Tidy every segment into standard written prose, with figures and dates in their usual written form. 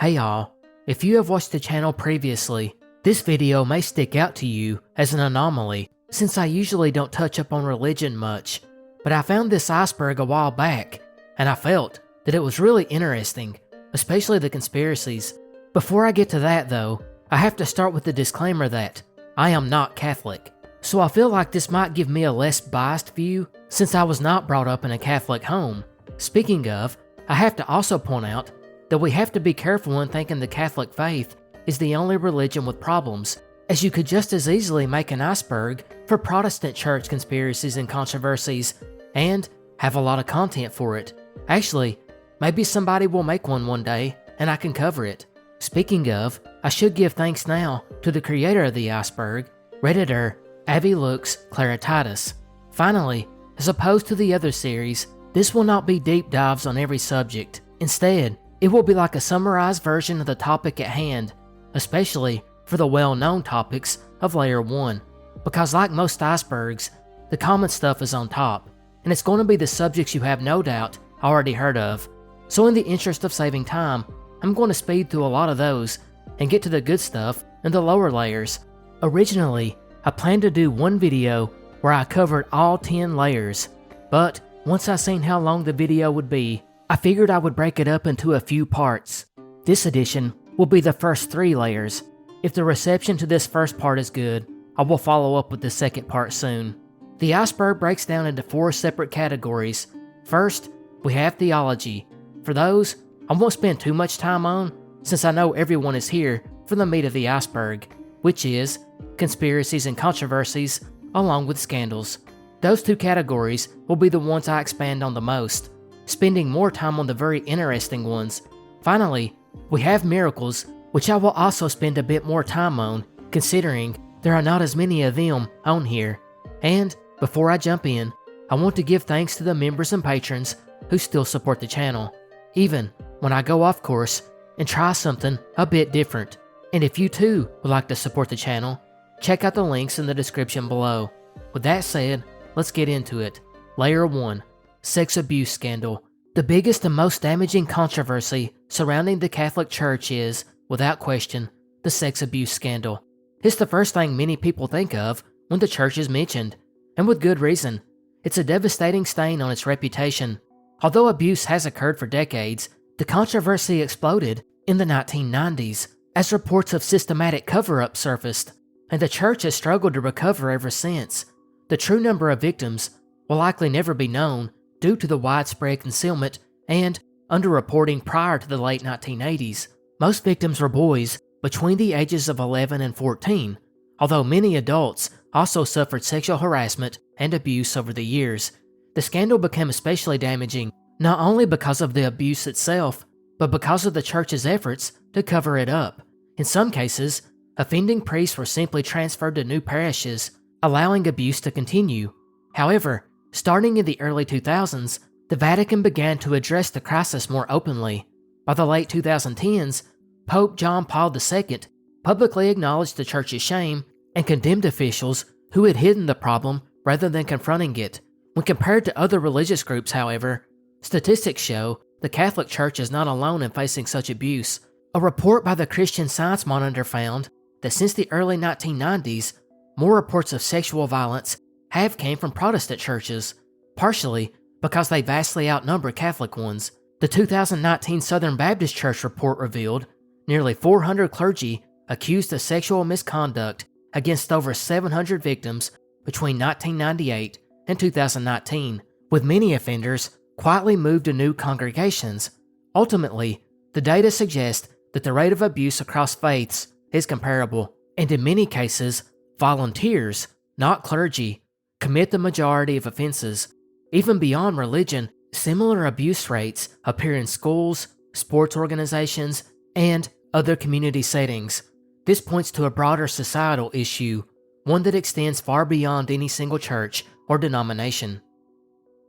Hey y'all, if you have watched the channel previously, this video may stick out to you as an anomaly since I usually don't touch up on religion much, but I found this iceberg a while back and I felt that it was really interesting, especially the conspiracies. Before I get to that though, I have to start with the disclaimer that I am not Catholic, so I feel like this might give me a less biased view since I was not brought up in a Catholic home. Speaking of, I have to also point out that we have to be careful in thinking the Catholic faith is the only religion with problems, as you could just as easily make an iceberg for Protestant church conspiracies and controversies, and have a lot of content for it. Actually, maybe somebody will make one day, and I can cover it. Speaking of, I should give thanks now to the creator of the iceberg, Redditor Avilux Claritatis. Finally, as opposed to the other series, this will not be deep dives on every subject. Instead, it will be like a summarized version of the topic at hand, especially for the well-known topics of Layer 1, because like most icebergs, the common stuff is on top, and it's going to be the subjects you have no doubt already heard of. So in the interest of saving time, I'm going to speed through a lot of those and get to the good stuff in the lower layers. Originally, I planned to do one video where I covered all 10 layers, but once I seen how long the video would be, I figured I would break it up into a few parts. This edition will be the first 3 layers. If the reception to this first part is good, I will follow up with the second part soon. The iceberg breaks down into 4 separate categories. First, we have theology. For those, I won't spend too much time on, since I know everyone is here for the meat of the iceberg, which is conspiracies and controversies, along with scandals. Those 2 categories will be the ones I expand on the most, spending more time on the very interesting ones. Finally, we have miracles, which I will also spend a bit more time on, considering there are not as many of them on here. And before I jump in, I want to give thanks to the members and patrons who still support the channel, even when I go off course and try something a bit different. And if you too would like to support the channel, check out the links in the description below. With that said, let's get into it. Layer 1. Sex abuse scandal. The biggest and most damaging controversy surrounding the Catholic Church is, without question, the sex abuse scandal. It's the first thing many people think of when the church is mentioned, and with good reason. It's a devastating stain on its reputation. Although abuse has occurred for decades, the controversy exploded in the 1990s as reports of systematic cover-up surfaced, and the church has struggled to recover ever since. The true number of victims will likely never be known due to the widespread concealment and underreporting prior to the late 1980s. Most victims were boys between the ages of 11 and 14, although many adults also suffered sexual harassment and abuse over the years. The scandal became especially damaging not only because of the abuse itself, but because of the church's efforts to cover it up. In some cases, offending priests were simply transferred to new parishes, allowing abuse to continue. However, starting in the early 2000s, the Vatican began to address the crisis more openly. By the late 2010s, Pope John Paul II publicly acknowledged the church's shame and condemned officials who had hidden the problem rather than confronting it. When compared to other religious groups, however, statistics show the Catholic Church is not alone in facing such abuse. A report by the Christian Science Monitor found that since the early 1990s, more reports of sexual violence have came from Protestant churches, partially because they vastly outnumber Catholic ones. The 2019 Southern Baptist Church report revealed nearly 400 clergy accused of sexual misconduct against over 700 victims between 1998 and 2019, with many offenders quietly moved to new congregations. Ultimately, the data suggest that the rate of abuse across faiths is comparable, and in many cases, volunteers, not clergy, commit the majority of offenses. Even beyond religion, similar abuse rates appear in schools, sports organizations, and other community settings. This points to a broader societal issue, one that extends far beyond any single church or denomination.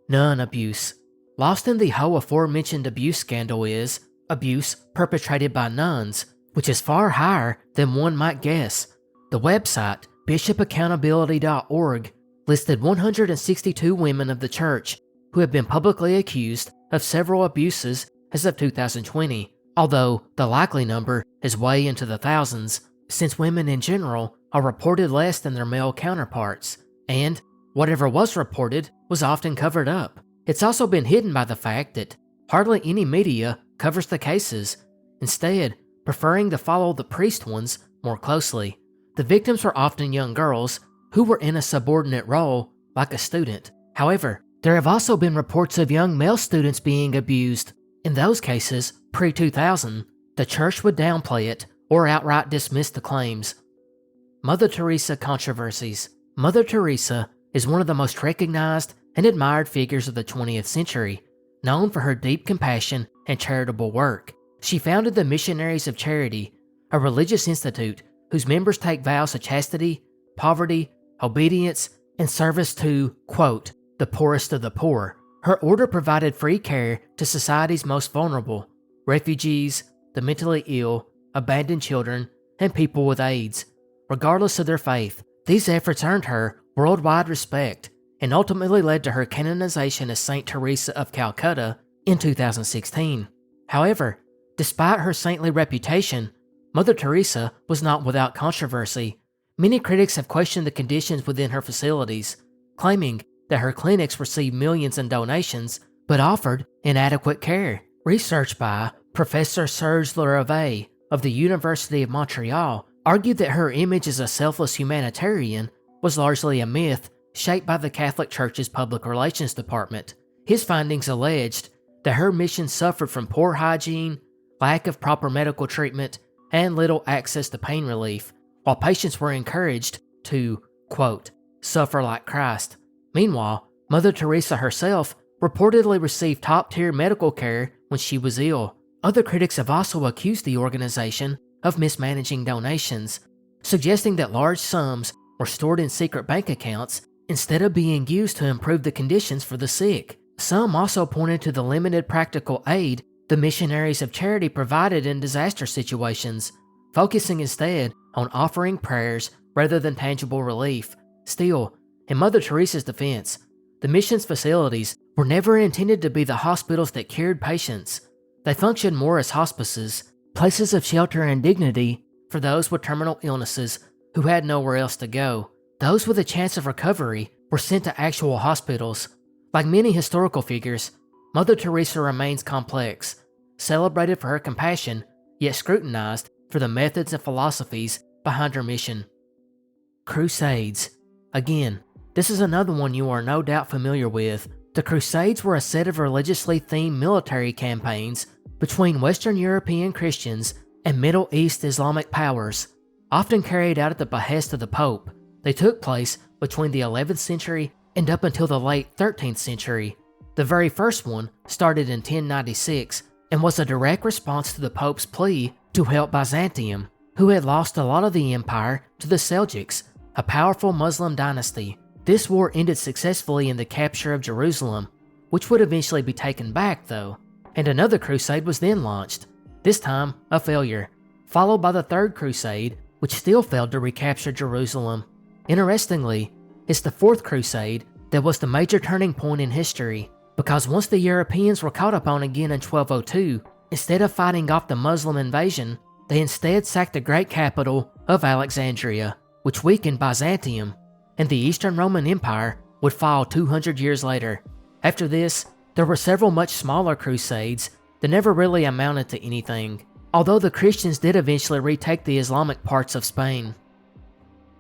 Nun abuse. Lost in the whole aforementioned abuse scandal is abuse perpetrated by nuns, which is far higher than one might guess. The website, bishopaccountability.org, listed 162 women of the church who have been publicly accused of several abuses as of 2020. although the likely number is way into the thousands, since women in general are reported less than their male counterparts, and whatever was reported was often covered up. It's also been hidden by the fact that hardly any media covers the cases, instead preferring to follow the priest ones more closely. The victims were often young girls who were in a subordinate role, like a student. However, there have also been reports of young male students being abused. In those cases, pre-2000, the church would downplay it or outright dismiss the claims. Mother Teresa controversies. Mother Teresa is one of the most recognized and admired figures of the 20th century, known for her deep compassion and charitable work. She founded the Missionaries of Charity, a religious institute whose members take vows of chastity, poverty, obedience, and service to, quote, the poorest of the poor. Her order provided free care to society's most vulnerable, refugees, the mentally ill, abandoned children, and people with AIDS. Regardless of their faith, these efforts earned her worldwide respect and ultimately led to her canonization as Saint Teresa of Calcutta in 2016. However, despite her saintly reputation, Mother Teresa was not without controversy. Many critics have questioned the conditions within her facilities, claiming that her clinics received millions in donations but offered inadequate care. Research by Professor Serge Lerivet of the University of Montreal argued that her image as a selfless humanitarian was largely a myth shaped by the Catholic Church's public relations department. His findings alleged that her mission suffered from poor hygiene, lack of proper medical treatment, and little access to pain relief, while patients were encouraged to, quote, suffer like Christ. Meanwhile, Mother Teresa herself reportedly received top-tier medical care when she was ill. Other critics have also accused the organization of mismanaging donations, suggesting that large sums were stored in secret bank accounts instead of being used to improve the conditions for the sick. Some also pointed to the limited practical aid the Missionaries of Charity provided in disaster situations, focusing instead on offering prayers rather than tangible relief. Still, in Mother Teresa's defense, the mission's facilities were never intended to be the hospitals that cured patients. They functioned more as hospices, places of shelter and dignity for those with terminal illnesses who had nowhere else to go. Those with a chance of recovery were sent to actual hospitals. Like many historical figures, Mother Teresa remains complex, celebrated for her compassion, yet scrutinized for the methods and philosophies behind her mission. Crusades. Again, this is another one you are no doubt familiar with. The Crusades were a set of religiously themed military campaigns between Western European Christians and Middle East Islamic powers, often carried out at the behest of the Pope. They took place between the 11th century and up until the late 13th century. The very first one started in 1096 and was a direct response to the Pope's plea to help Byzantium, who had lost a lot of the empire to the Seljuks, a powerful Muslim dynasty. This war ended successfully in the capture of Jerusalem, which would eventually be taken back though, and another crusade was then launched, this time a failure, followed by the Third Crusade, which still failed to recapture Jerusalem. Interestingly, it's the Fourth Crusade that was the major turning point in history, because once the Europeans were caught upon again in 1202, instead of fighting off the Muslim invasion, they instead sacked the great capital of Alexandria, which weakened Byzantium, and the Eastern Roman Empire would fall 200 years later. After this, there were several much smaller crusades that never really amounted to anything, although the Christians did eventually retake the Islamic parts of Spain.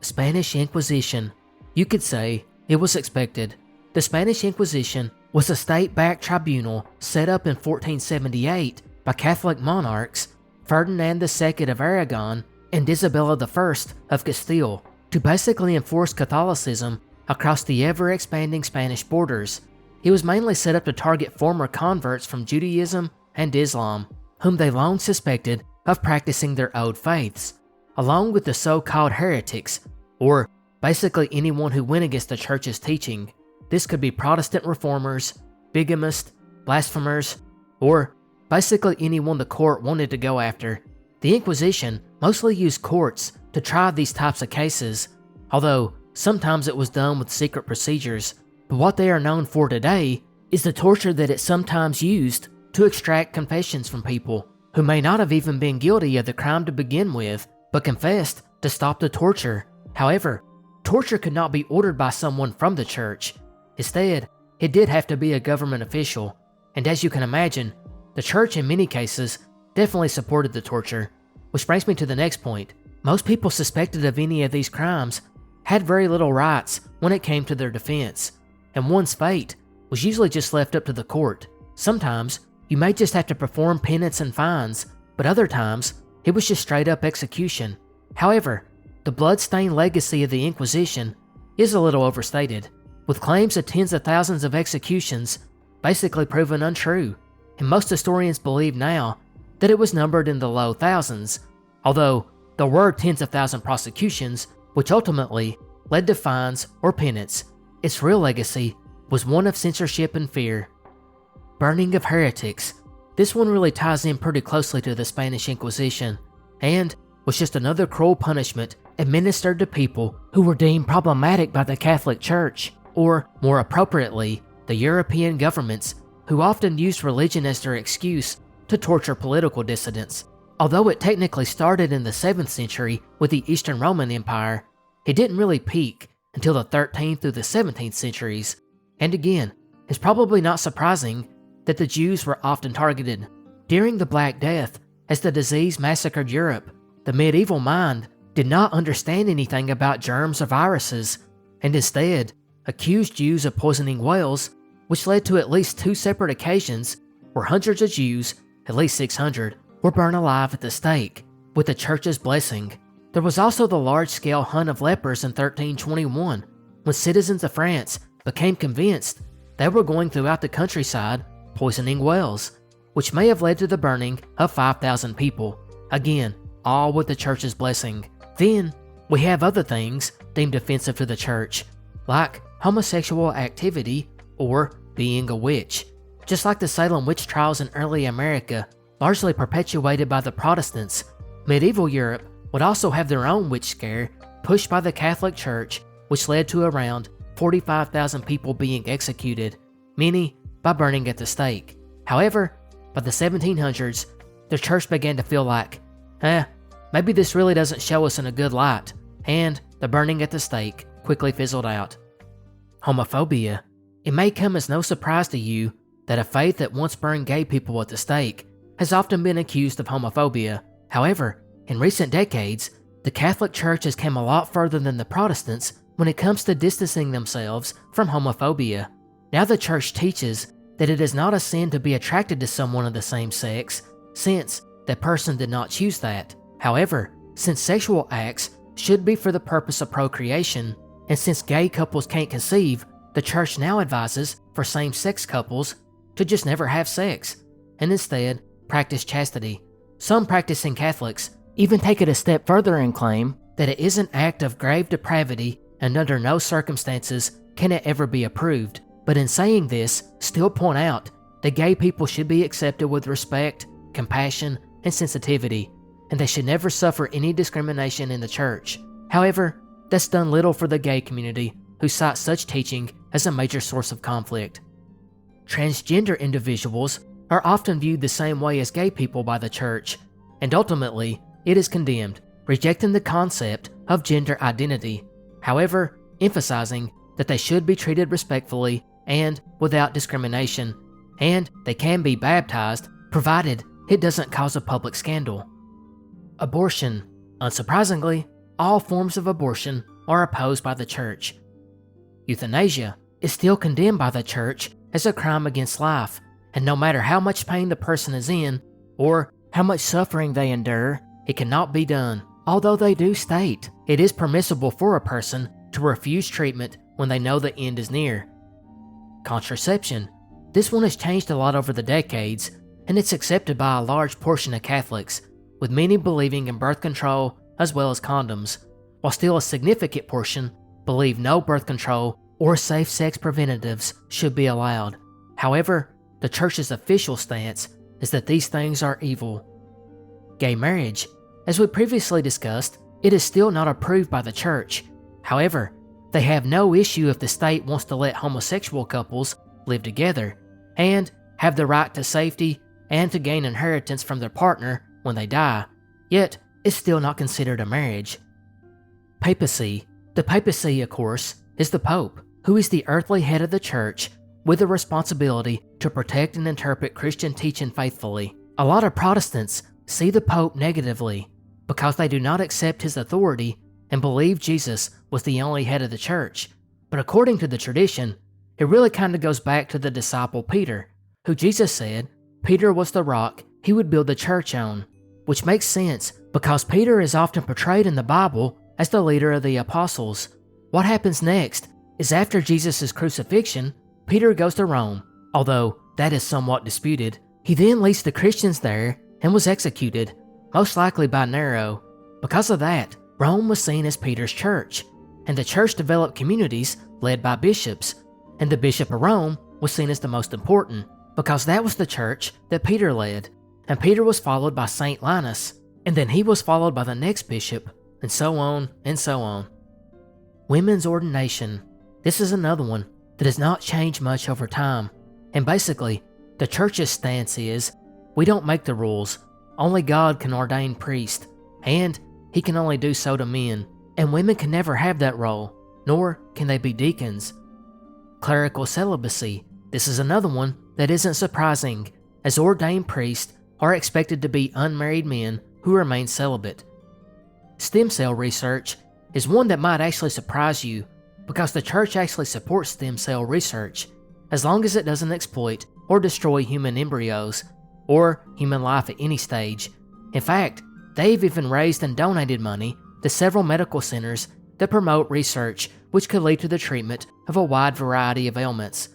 Spanish Inquisition. You could say it was expected. The Spanish Inquisition was a state-backed tribunal set up in 1478 by Catholic monarchs Ferdinand II of Aragon and Isabella I of Castile to basically enforce Catholicism across the ever-expanding Spanish borders. It was mainly set up to target former converts from Judaism and Islam, whom they long suspected of practicing their old faiths, along with the so-called heretics, or basically anyone who went against the church's teaching. This could be Protestant reformers, bigamists, blasphemers, or basically anyone the court wanted to go after. The Inquisition mostly used courts to try these types of cases, although sometimes it was done with secret procedures. But what they are known for today is the torture that it sometimes used to extract confessions from people, who may not have even been guilty of the crime to begin with, but confessed to stop the torture. However, torture could not be ordered by someone from the church. Instead, it did have to be a government official, and as you can imagine, the church in many cases definitely supported the torture. Which brings me to the next point. Most people suspected of any of these crimes had very little rights when it came to their defense, and one's fate was usually just left up to the court. Sometimes, you may just have to perform penance and fines, but other times, it was just straight up execution. However, the blood-stained legacy of the Inquisition is a little overstated, with claims of tens of thousands of executions basically proven untrue, and most historians believe now that it was numbered in the low thousands, although there were tens of thousand prosecutions which ultimately led to fines or penance. Its real legacy was one of censorship and fear. Burning of heretics. This one really ties in pretty closely to the Spanish Inquisition, and was just another cruel punishment administered to people who were deemed problematic by the Catholic Church, or more appropriately, the European governments, who often used religion as their excuse to torture political dissidents. Although it technically started in the 7th century with the Eastern Roman Empire, it didn't really peak until the 13th through the 17th centuries. And again, it's probably not surprising that the Jews were often targeted. During the Black Death, as the disease massacred Europe, the medieval mind did not understand anything about germs or viruses, and instead accused Jews of poisoning whales, which led to at least 2 separate occasions where hundreds of Jews, at least 600, were burned alive at the stake, with the church's blessing. There was also the large-scale hunt of lepers in 1321, when citizens of France became convinced they were going throughout the countryside poisoning whales, which may have led to the burning of 5,000 people. Again, all with the church's blessing. Then, we have other things deemed offensive to the church, like homosexual activity or being a witch. Just like the Salem witch trials in early America, largely perpetuated by the Protestants, medieval Europe would also have their own witch scare pushed by the Catholic Church, which led to around 45,000 people being executed, many by burning at the stake. However, by the 1700s, the church began to feel like, maybe this really doesn't show us in a good light, and the burning at the stake quickly fizzled out. Homophobia. It may come as no surprise to you that a faith that once burned gay people at the stake has often been accused of homophobia. However, in recent decades, the Catholic Church has come a lot further than the Protestants when it comes to distancing themselves from homophobia. Now the Church teaches that it is not a sin to be attracted to someone of the same sex, since that person did not choose that. However, since sexual acts should be for the purpose of procreation, and since gay couples can't conceive, the Church now advises for same-sex couples to just never have sex, and instead practice chastity. Some practicing Catholics even take it a step further and claim that it is an act of grave depravity and under no circumstances can it ever be approved, but in saying this, still point out that gay people should be accepted with respect, compassion, and sensitivity, and they should never suffer any discrimination in the church. However, that's done little for the gay community, who cite such teaching as a major source of conflict. Transgender individuals are often viewed the same way as gay people by the church, and ultimately, it is condemned, rejecting the concept of gender identity, however, emphasizing that they should be treated respectfully and without discrimination, and they can be baptized provided it doesn't cause a public scandal. Abortion. Unsurprisingly, all forms of abortion are opposed by the church. Euthanasia is still condemned by the church as a crime against life, and no matter how much pain the person is in or how much suffering they endure, it cannot be done. Although they do state it is permissible for a person to refuse treatment when they know the end is near. Contraception. This one has changed a lot over the decades, and it's accepted by a large portion of Catholics, with many believing in birth control as well as condoms, while still a significant portion believe no birth control or safe sex preventatives should be allowed. However, the church's official stance is that these things are evil. Gay marriage. As we previously discussed, it is still not approved by the church. However, they have no issue if the state wants to let homosexual couples live together and have the right to safety, and to gain inheritance from their partner when they die, yet it's still not considered a marriage. Papacy. The papacy, of course, is the Pope, who is the earthly head of the church with the responsibility to protect and interpret Christian teaching faithfully. A lot of Protestants see the Pope negatively because they do not accept his authority and believe Jesus was the only head of the church. But according to the tradition, it really kind of goes back to the disciple Peter, who Jesus said Peter was the rock he would build the church on, which makes sense because Peter is often portrayed in the Bible as the leader of the apostles. What happens next is after Jesus' crucifixion, Peter goes to Rome, although that is somewhat disputed. He then leads the Christians there and was executed, most likely by Nero. Because of that, Rome was seen as Peter's church, and the church developed communities led by bishops, and the Bishop of Rome was seen as the most important, because that was the church that Peter led, and Peter was followed by Saint Linus, and then he was followed by the next bishop, and so on and so on. Women's ordination. This is another one that has not changed much over time, and basically, the church's stance is, we don't make the rules, only God can ordain priests, and he can only do so to men, and women can never have that role, nor can they be deacons. Clerical celibacy. This is another one that isn't surprising, as ordained priests are expected to be unmarried men who remain celibate. Stem cell research is one that might actually surprise you, because the church actually supports stem cell research, as long as it doesn't exploit or destroy human embryos, or human life at any stage. In fact, they've even raised and donated money to several medical centers that promote research which could lead to the treatment of a wide variety of ailments.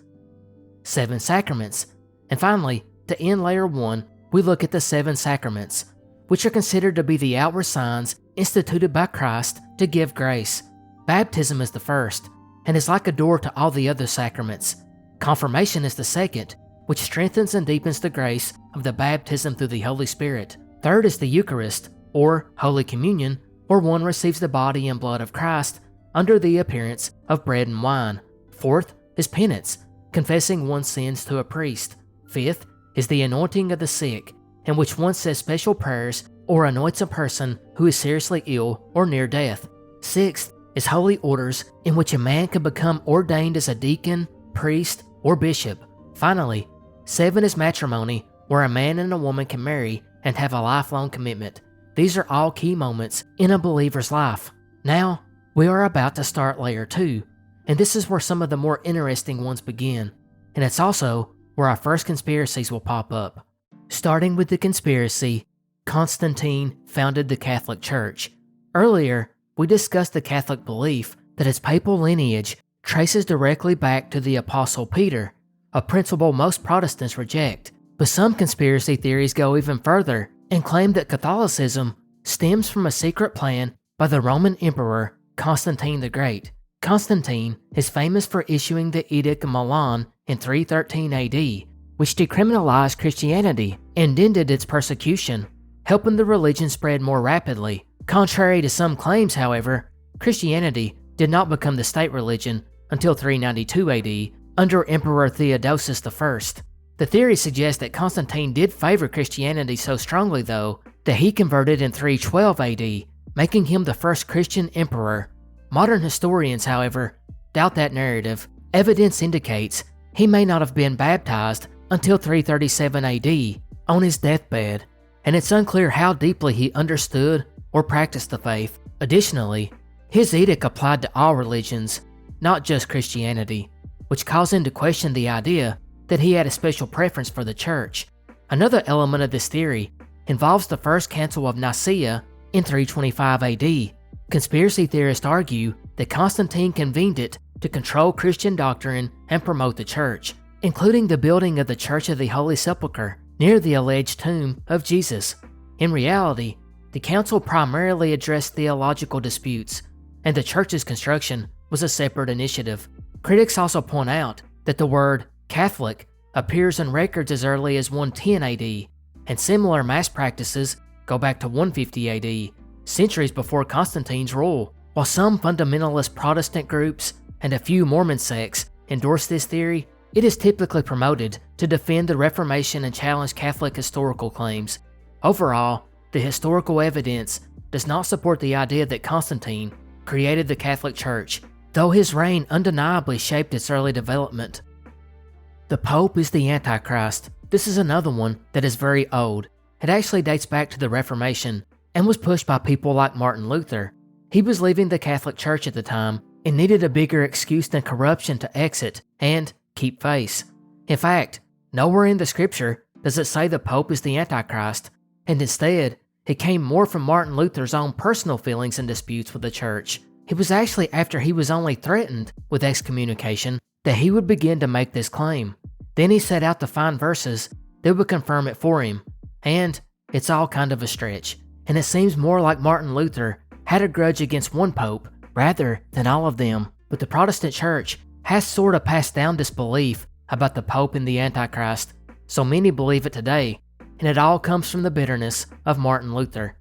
7 sacraments. And finally, to end layer 1, we look at the 7 sacraments, which are considered to be the outward signs instituted by Christ to give grace. Baptism is the first, and is like a door to all the other sacraments. Confirmation is the second, which strengthens and deepens the grace of the baptism through the Holy Spirit. Third is the Eucharist, or Holy Communion, where one receives the body and blood of Christ under the appearance of bread and wine. Fourth is penance, confessing one's sins to a priest. Fifth is the anointing of the sick, in which one says special prayers or anoints a person who is seriously ill or near death. Sixth is holy orders, in which a man can become ordained as a deacon, priest, or bishop. Finally, 7 is matrimony, where a man and a woman can marry and have a lifelong commitment. These are all key moments in a believer's life. Now, we are about to start layer 2, and this is where some of the more interesting ones begin, and it's also where our first conspiracies will pop up. Starting with the conspiracy, Constantine founded the Catholic Church. Earlier, we discussed the Catholic belief that its papal lineage traces directly back to the Apostle Peter, a principle most Protestants reject. But some conspiracy theories go even further and claim that Catholicism stems from a secret plan by the Roman Emperor Constantine the Great. Constantine is famous for issuing the Edict of Milan in 313 AD, which decriminalized Christianity and ended its persecution, helping the religion spread more rapidly. Contrary to some claims, however, Christianity did not become the state religion until 392 AD under Emperor Theodosius I. The theory suggests that Constantine did favor Christianity so strongly, though, that he converted in 312 AD, making him the first Christian emperor. Modern historians, however, doubt that narrative. Evidence indicates he may not have been baptized until 337 AD, on his deathbed, and it's unclear how deeply he understood or practiced the faith. Additionally, his edict applied to all religions, not just Christianity, which caused him to question the idea that he had a special preference for the church. Another element of this theory involves the First Council of Nicaea in 325 AD. Conspiracy theorists argue that Constantine convened it to control Christian doctrine and promote the church, including the building of the Church of the Holy Sepulchre near the alleged tomb of Jesus. In reality, the council primarily addressed theological disputes, and the church's construction was a separate initiative. Critics also point out that the word Catholic appears in records as early as 110 AD, and similar mass practices go back to 150 AD, centuries before Constantine's rule. While some fundamentalist Protestant groups and a few Mormon sects endorse this theory, It is typically promoted to defend the Reformation and challenge Catholic historical claims. Overall, the historical evidence does not support the idea that Constantine created the Catholic Church, though his reign undeniably shaped its early development. The Pope is the Antichrist. This is another one that is very old. It actually dates back to the Reformation and was pushed by people like Martin Luther. He was leaving the Catholic Church at the time and needed a bigger excuse than corruption to exit and keep face. In fact, nowhere in the scripture does it say the Pope is the Antichrist, and instead, it came more from Martin Luther's own personal feelings and disputes with the church. It was actually after he was only threatened with excommunication that he would begin to make this claim. Then he set out to find verses that would confirm it for him, and it's all kind of a stretch, and it seems more like Martin Luther had a grudge against one pope rather than all of them. But the Protestant church has sort of passed down this belief about the Pope and the Antichrist, so many believe it today, and it all comes from the bitterness of Martin Luther.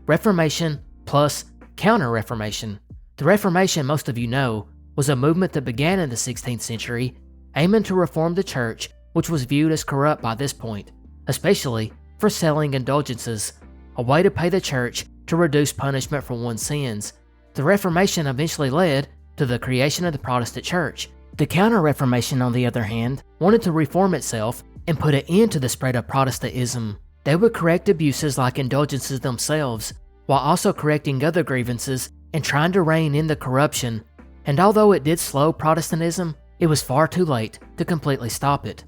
Reformation plus Counter-Reformation. The Reformation, most of you know, was a movement that began in the 16th century, aiming to reform the church, which was viewed as corrupt by this point, especially for selling indulgences, a way to pay the church to reduce punishment for one's sins. The Reformation eventually led to the creation of the Protestant Church. The Counter-Reformation, on the other hand, wanted to reform itself and put an end to the spread of Protestantism. They would correct abuses like indulgences themselves, while also correcting other grievances and trying to rein in the corruption. And although it did slow Protestantism, it was far too late to completely stop it.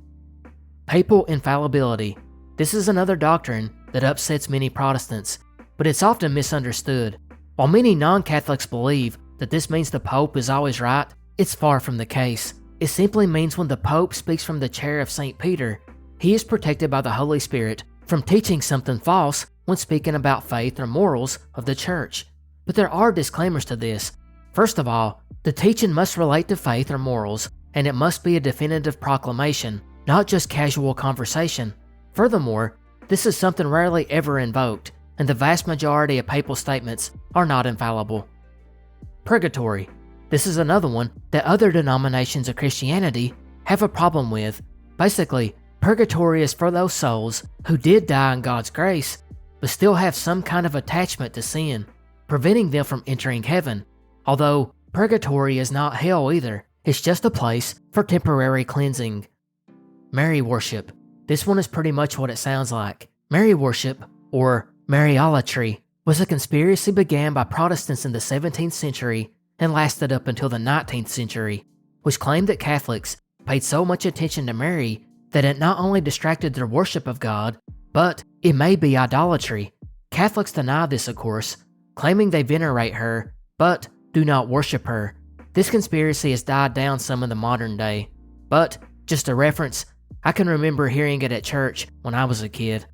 Papal infallibility. This is another doctrine that upsets many Protestants, but it's often misunderstood. While many non-Catholics believe that this means the Pope is always right, it's far from the case. It simply means when the Pope speaks from the chair of St. Peter, he is protected by the Holy Spirit from teaching something false when speaking about faith or morals of the church. But there are disclaimers to this. First of all, the teaching must relate to faith or morals, and it must be a definitive proclamation, not just casual conversation. Furthermore, this is something rarely ever invoked, and the vast majority of papal statements are not infallible. Purgatory. This is another one that other denominations of Christianity have a problem with. Basically, purgatory is for those souls who did die in God's grace, but still have some kind of attachment to sin, preventing them from entering heaven. Although, purgatory is not hell either, it's just a place for temporary cleansing. Mary worship. This one is pretty much what it sounds like. Mary worship, or Mariolatry, was a conspiracy began by Protestants in the 17th century and lasted up until the 19th century, which claimed that Catholics paid so much attention to Mary that it not only distracted their worship of God, but it may be idolatry. Catholics deny this, of course, claiming they venerate her, but do not worship her. This conspiracy has died down some in the modern day, but, just a reference, I can remember hearing it at church when I was a kid.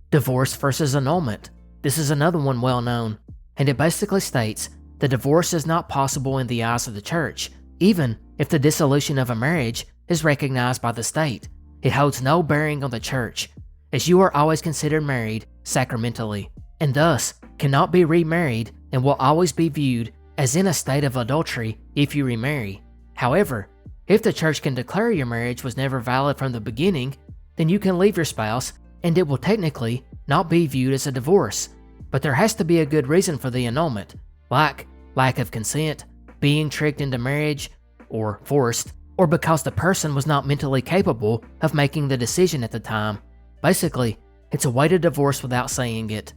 Divorce versus annulment. This is another one well known, and it basically states that divorce is not possible in the eyes of the church, even if the dissolution of a marriage is recognized by the state. It holds no bearing on the church, as you are always considered married sacramentally, and thus cannot be remarried and will always be viewed as in a state of adultery if you remarry. However, if the church can declare your marriage was never valid from the beginning, then you can leave your spouse and it will technically not be viewed as a divorce. But there has to be a good reason for the annulment, like lack of consent, being tricked into marriage, or forced, or because the person was not mentally capable of making the decision at the time. Basically, it's a way to divorce without saying it.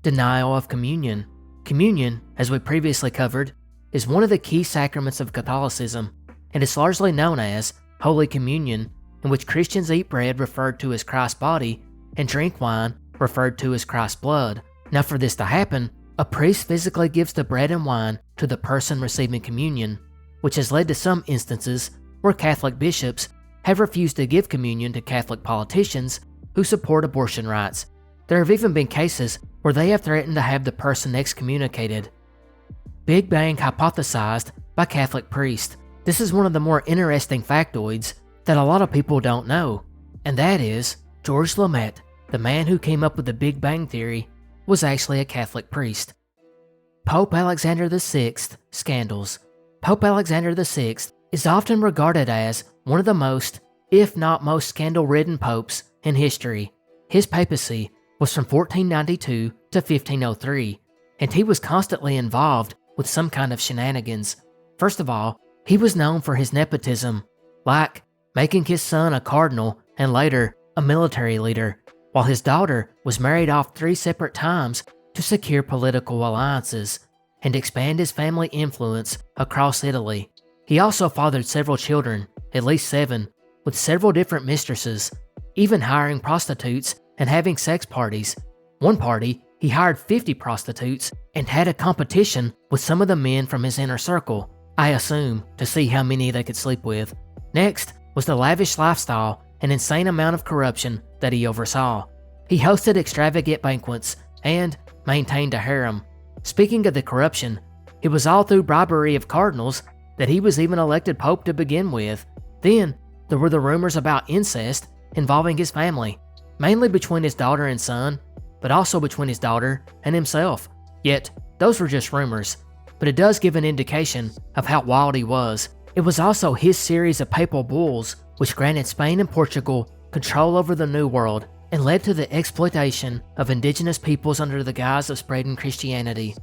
Denial of communion. Communion, as we previously covered, is one of the key sacraments of Catholicism, and it's largely known as Holy Communion, in which Christians eat bread referred to as Christ's body and drink wine referred to as Christ's blood. Now, for this to happen, a priest physically gives the bread and wine to the person receiving communion, which has led to some instances where Catholic bishops have refused to give communion to Catholic politicians who support abortion rights. There have even been cases where they have threatened to have the person excommunicated. Big Bang hypothesized by Catholic priests. This is one of the more interesting factoids that a lot of people don't know, and that is George Lamet, the man who came up with the Big Bang Theory, was actually a Catholic priest. Pope Alexander VI scandals. Pope Alexander VI is often regarded as one of the most, if not most scandal-ridden popes in history. His papacy was from 1492 to 1503, and he was constantly involved with some kind of shenanigans. First of all, he was known for his nepotism, like making his son a cardinal and later a military leader, while his daughter was married off 3 separate times to secure political alliances and expand his family influence across Italy. He also fathered several children, at least 7, with several different mistresses, even hiring prostitutes and having sex parties. One party, he hired 50 prostitutes and had a competition with some of the men from his inner circle, I assume, to see how many they could sleep with. Next was the lavish lifestyle and insane amount of corruption that he oversaw. He hosted extravagant banquets and maintained a harem. Speaking of the corruption, it was all through bribery of cardinals that he was even elected pope to begin with. Then, there were the rumors about incest involving his family, mainly between his daughter and son, but also between his daughter and himself. Yet, those were just rumors, but it does give an indication of how wild he was. It was also his series of papal bulls which granted Spain and Portugal control over the New World and led to the exploitation of indigenous peoples under the guise of spreading Christianity.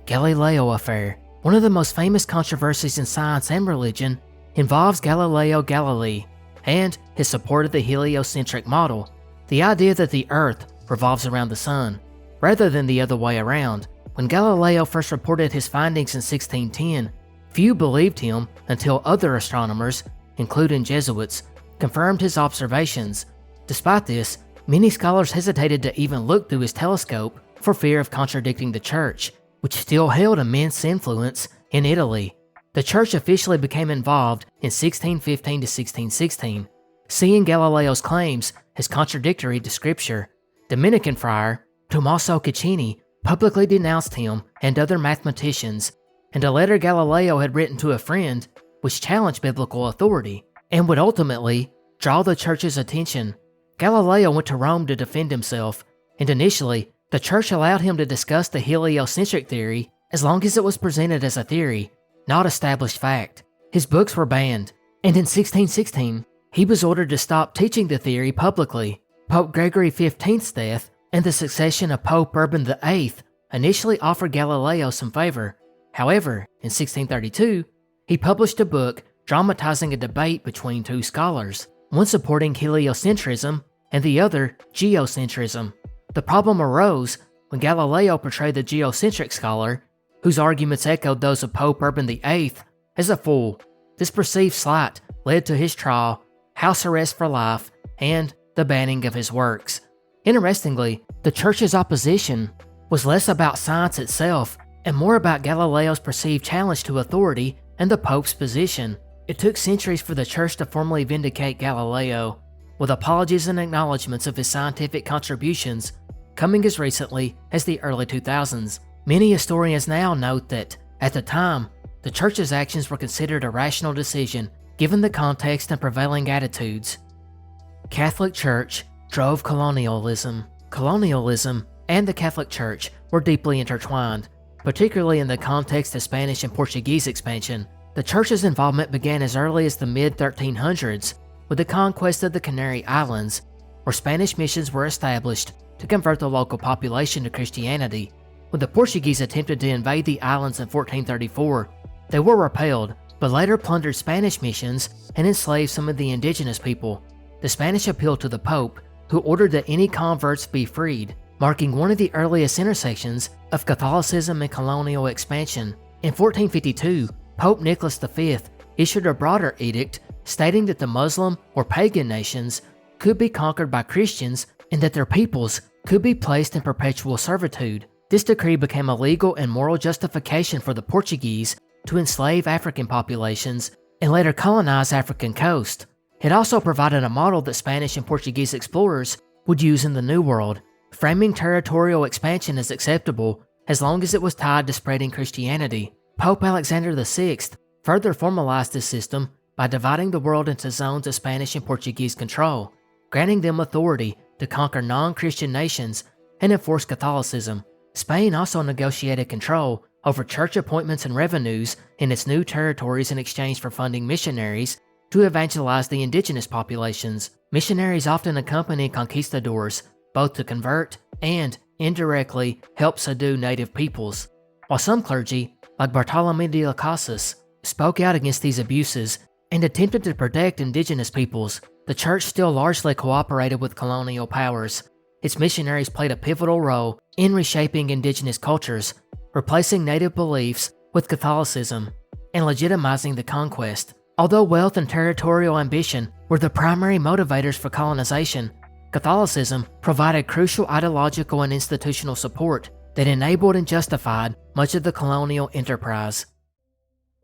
Galileo affair. One of the most famous controversies in science and religion involves Galileo Galilei and his support of the heliocentric model, the idea that the Earth revolves around the Sun, rather than the other way around. When Galileo first reported his findings in 1610, few believed him until other astronomers, including Jesuits, confirmed his observations. Despite this, many scholars hesitated to even look through his telescope for fear of contradicting the Church, which still held immense influence in Italy. The Church officially became involved in 1615 to 1616, seeing Galileo's claims as contradictory to Scripture. Dominican friar Tommaso Caccini publicly denounced him and other mathematicians, and a letter Galileo had written to a friend which challenged biblical authority and would ultimately draw the Church's attention. Galileo went to Rome to defend himself, and initially, the Church allowed him to discuss the heliocentric theory as long as it was presented as a theory, not established fact. His books were banned, and in 1616, he was ordered to stop teaching the theory publicly. Pope Gregory XV's death and the succession of Pope Urban VIII initially offered Galileo some favor. However, in 1632, he published a book dramatizing a debate between 2 scholars, one supporting heliocentrism and the other geocentrism. The problem arose when Galileo portrayed the geocentric scholar, whose arguments echoed those of Pope Urban VIII, as a fool. This perceived slight led to his trial, house arrest for life, and the banning of his works. Interestingly, the Church's opposition was less about science itself and more about Galileo's perceived challenge to authority and the Pope's position. It took centuries for the Church to formally vindicate Galileo, with apologies and acknowledgments of his scientific contributions coming as recently as the early 2000s. Many historians now note that, at the time, the Church's actions were considered a rational decision given the context and prevailing attitudes. Catholic Church drove colonialism. Colonialism and the Catholic Church were deeply intertwined, particularly in the context of Spanish and Portuguese expansion. The Church's involvement began as early as the mid-1300s with the conquest of the Canary Islands, where Spanish missions were established to convert the local population to Christianity. When the Portuguese attempted to invade the islands in 1434, they were repelled, but later plundered Spanish missions and enslaved some of the indigenous people. The Spanish appealed to the Pope, who ordered that any converts be freed, marking one of the earliest intersections of Catholicism and colonial expansion. In 1452, Pope Nicholas V issued a broader edict stating that the Muslim or pagan nations could be conquered by Christians and that their peoples could be placed in perpetual servitude. This decree became a legal and moral justification for the Portuguese to enslave African populations and later colonize African coast. It also provided a model that Spanish and Portuguese explorers would use in the New World, framing territorial expansion as acceptable as long as it was tied to spreading Christianity. Pope Alexander VI further formalized this system by dividing the world into zones of Spanish and Portuguese control, granting them authority to conquer non-Christian nations and enforce Catholicism. Spain also negotiated control over church appointments and revenues in its new territories in exchange for funding missionaries to evangelize the indigenous populations. Missionaries often accompany conquistadors, both to convert and, indirectly, help subdue native peoples. While some clergy, like Bartolomé de las Casas, spoke out against these abuses and attempted to protect indigenous peoples, the church still largely cooperated with colonial powers. Its missionaries played a pivotal role in reshaping indigenous cultures, replacing native beliefs with Catholicism, and legitimizing the conquest. Although wealth and territorial ambition were the primary motivators for colonization, Catholicism provided crucial ideological and institutional support that enabled and justified much of the colonial enterprise.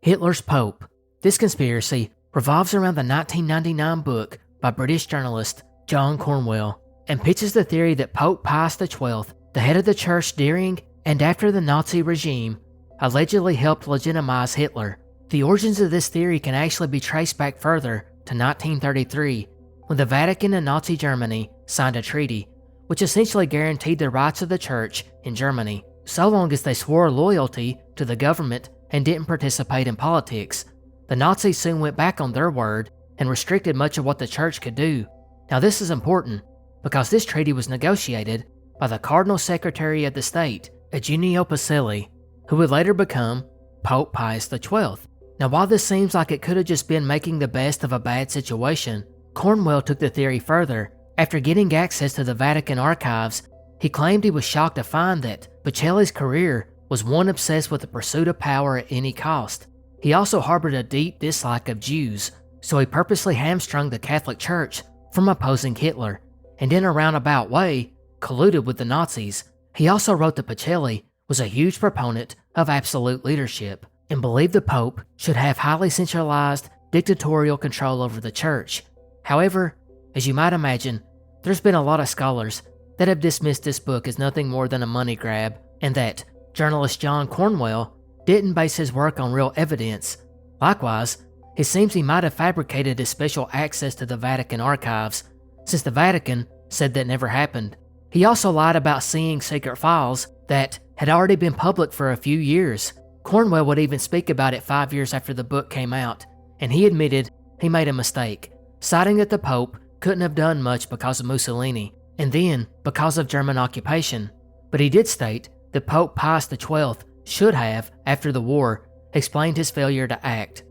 Hitler's Pope. This conspiracy revolves around the 1999 book by British journalist John Cornwell and pitches the theory that Pope Pius XII, the head of the church during and after the Nazi regime, allegedly helped legitimize Hitler. The origins of this theory can actually be traced back further to 1933, when the Vatican and Nazi Germany signed a treaty, which essentially guaranteed the rights of the church in Germany, so long as they swore loyalty to the government and didn't participate in politics. The Nazis soon went back on their word and restricted much of what the church could do. Now this is important, because this treaty was negotiated by the Cardinal Secretary of the State, Eugenio Pacelli, who would later become Pope Pius XII. Now while this seems like it could have just been making the best of a bad situation, Cornwell took the theory further. After getting access to the Vatican archives, he claimed he was shocked to find that Pacelli's career was one obsessed with the pursuit of power at any cost. He also harbored a deep dislike of Jews, so he purposely hamstrung the Catholic Church from opposing Hitler, and in a roundabout way, colluded with the Nazis. He also wrote that Pacelli was a huge proponent of absolute leadership, and believed the Pope should have highly centralized, dictatorial control over the church. However, as you might imagine, there's been a lot of scholars that have dismissed this book as nothing more than a money grab, and that journalist John Cornwell didn't base his work on real evidence. Likewise, it seems he might have fabricated his special access to the Vatican archives, since the Vatican said that never happened. He also lied about seeing secret files that had already been public for a few years. Cornwell would even speak about it 5 years after the book came out, and he admitted he made a mistake, citing that the Pope couldn't have done much because of Mussolini, and then because of German occupation. But he did state that Pope Pius XII should have, after the war, explained his failure to act.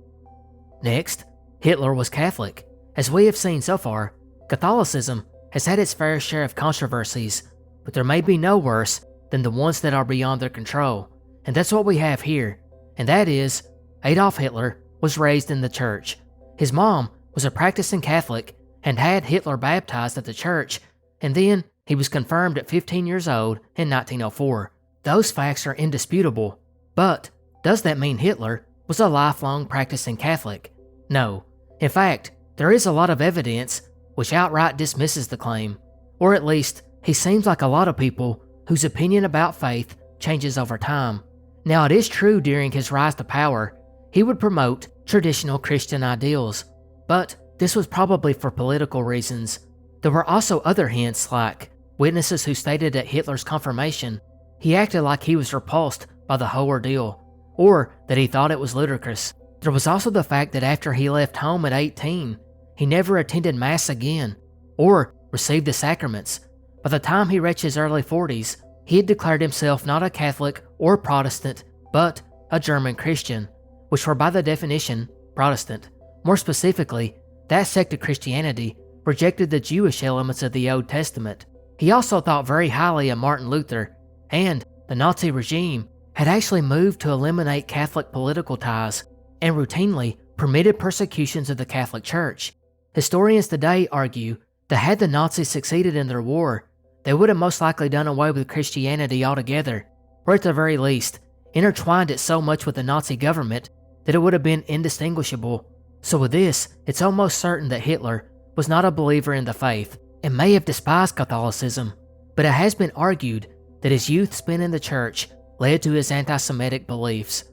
Next, Hitler was Catholic. As we have seen so far, Catholicism has had its fair share of controversies, but there may be no worse than the ones that are beyond their control. And that's what we have here, and that is, Adolf Hitler was raised in the church. His mom was a practicing Catholic and had Hitler baptized at the church, and then he was confirmed at 15 years old in 1904. Those facts are indisputable, but does that mean Hitler was a lifelong practicing Catholic? No. In fact, there is a lot of evidence which outright dismisses the claim, or at least he seems like a lot of people whose opinion about faith changes over time. Now it is true during his rise to power, he would promote traditional Christian ideals, but this was probably for political reasons. There were also other hints, like witnesses who stated at Hitler's confirmation he acted like he was repulsed by the whole ordeal, or that he thought it was ludicrous. There was also the fact that after he left home at 18, he never attended Mass again, or received the sacraments. By the time he reached his early 40s, he had declared himself not a Catholic or Protestant, but a German Christian, which were by the definition Protestant. More specifically, that sect of Christianity rejected the Jewish elements of the Old Testament. He also thought very highly of Martin Luther, and the Nazi regime had actually moved to eliminate Catholic political ties and routinely permitted persecutions of the Catholic Church. Historians today argue that had the Nazis succeeded in their war, they would have most likely done away with Christianity altogether, or at the very least, intertwined it so much with the Nazi government that it would have been indistinguishable. So with this, it's almost certain that Hitler was not a believer in the faith and may have despised Catholicism, but it has been argued that his youth spent in the church led to his anti-Semitic beliefs.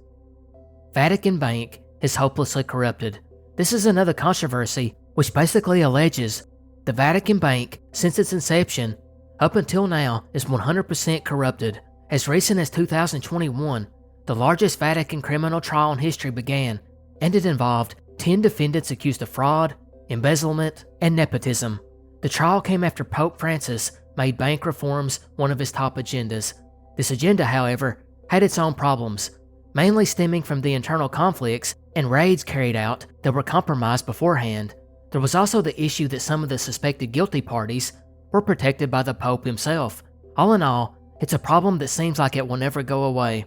Vatican Bank is hopelessly corrupted. This is another controversy which basically alleges the Vatican Bank, since its inception, up until now, is 100% corrupted. As recent as 2021, the largest Vatican criminal trial in history began, and it involved 10 defendants accused of fraud, embezzlement, and nepotism. The trial came after Pope Francis made bank reforms one of his top agendas. This agenda, however, had its own problems, mainly stemming from the internal conflicts and raids carried out that were compromised beforehand. There was also the issue that some of the suspected guilty parties were protected by the Pope himself. All in all, it's a problem that seems like it will never go away.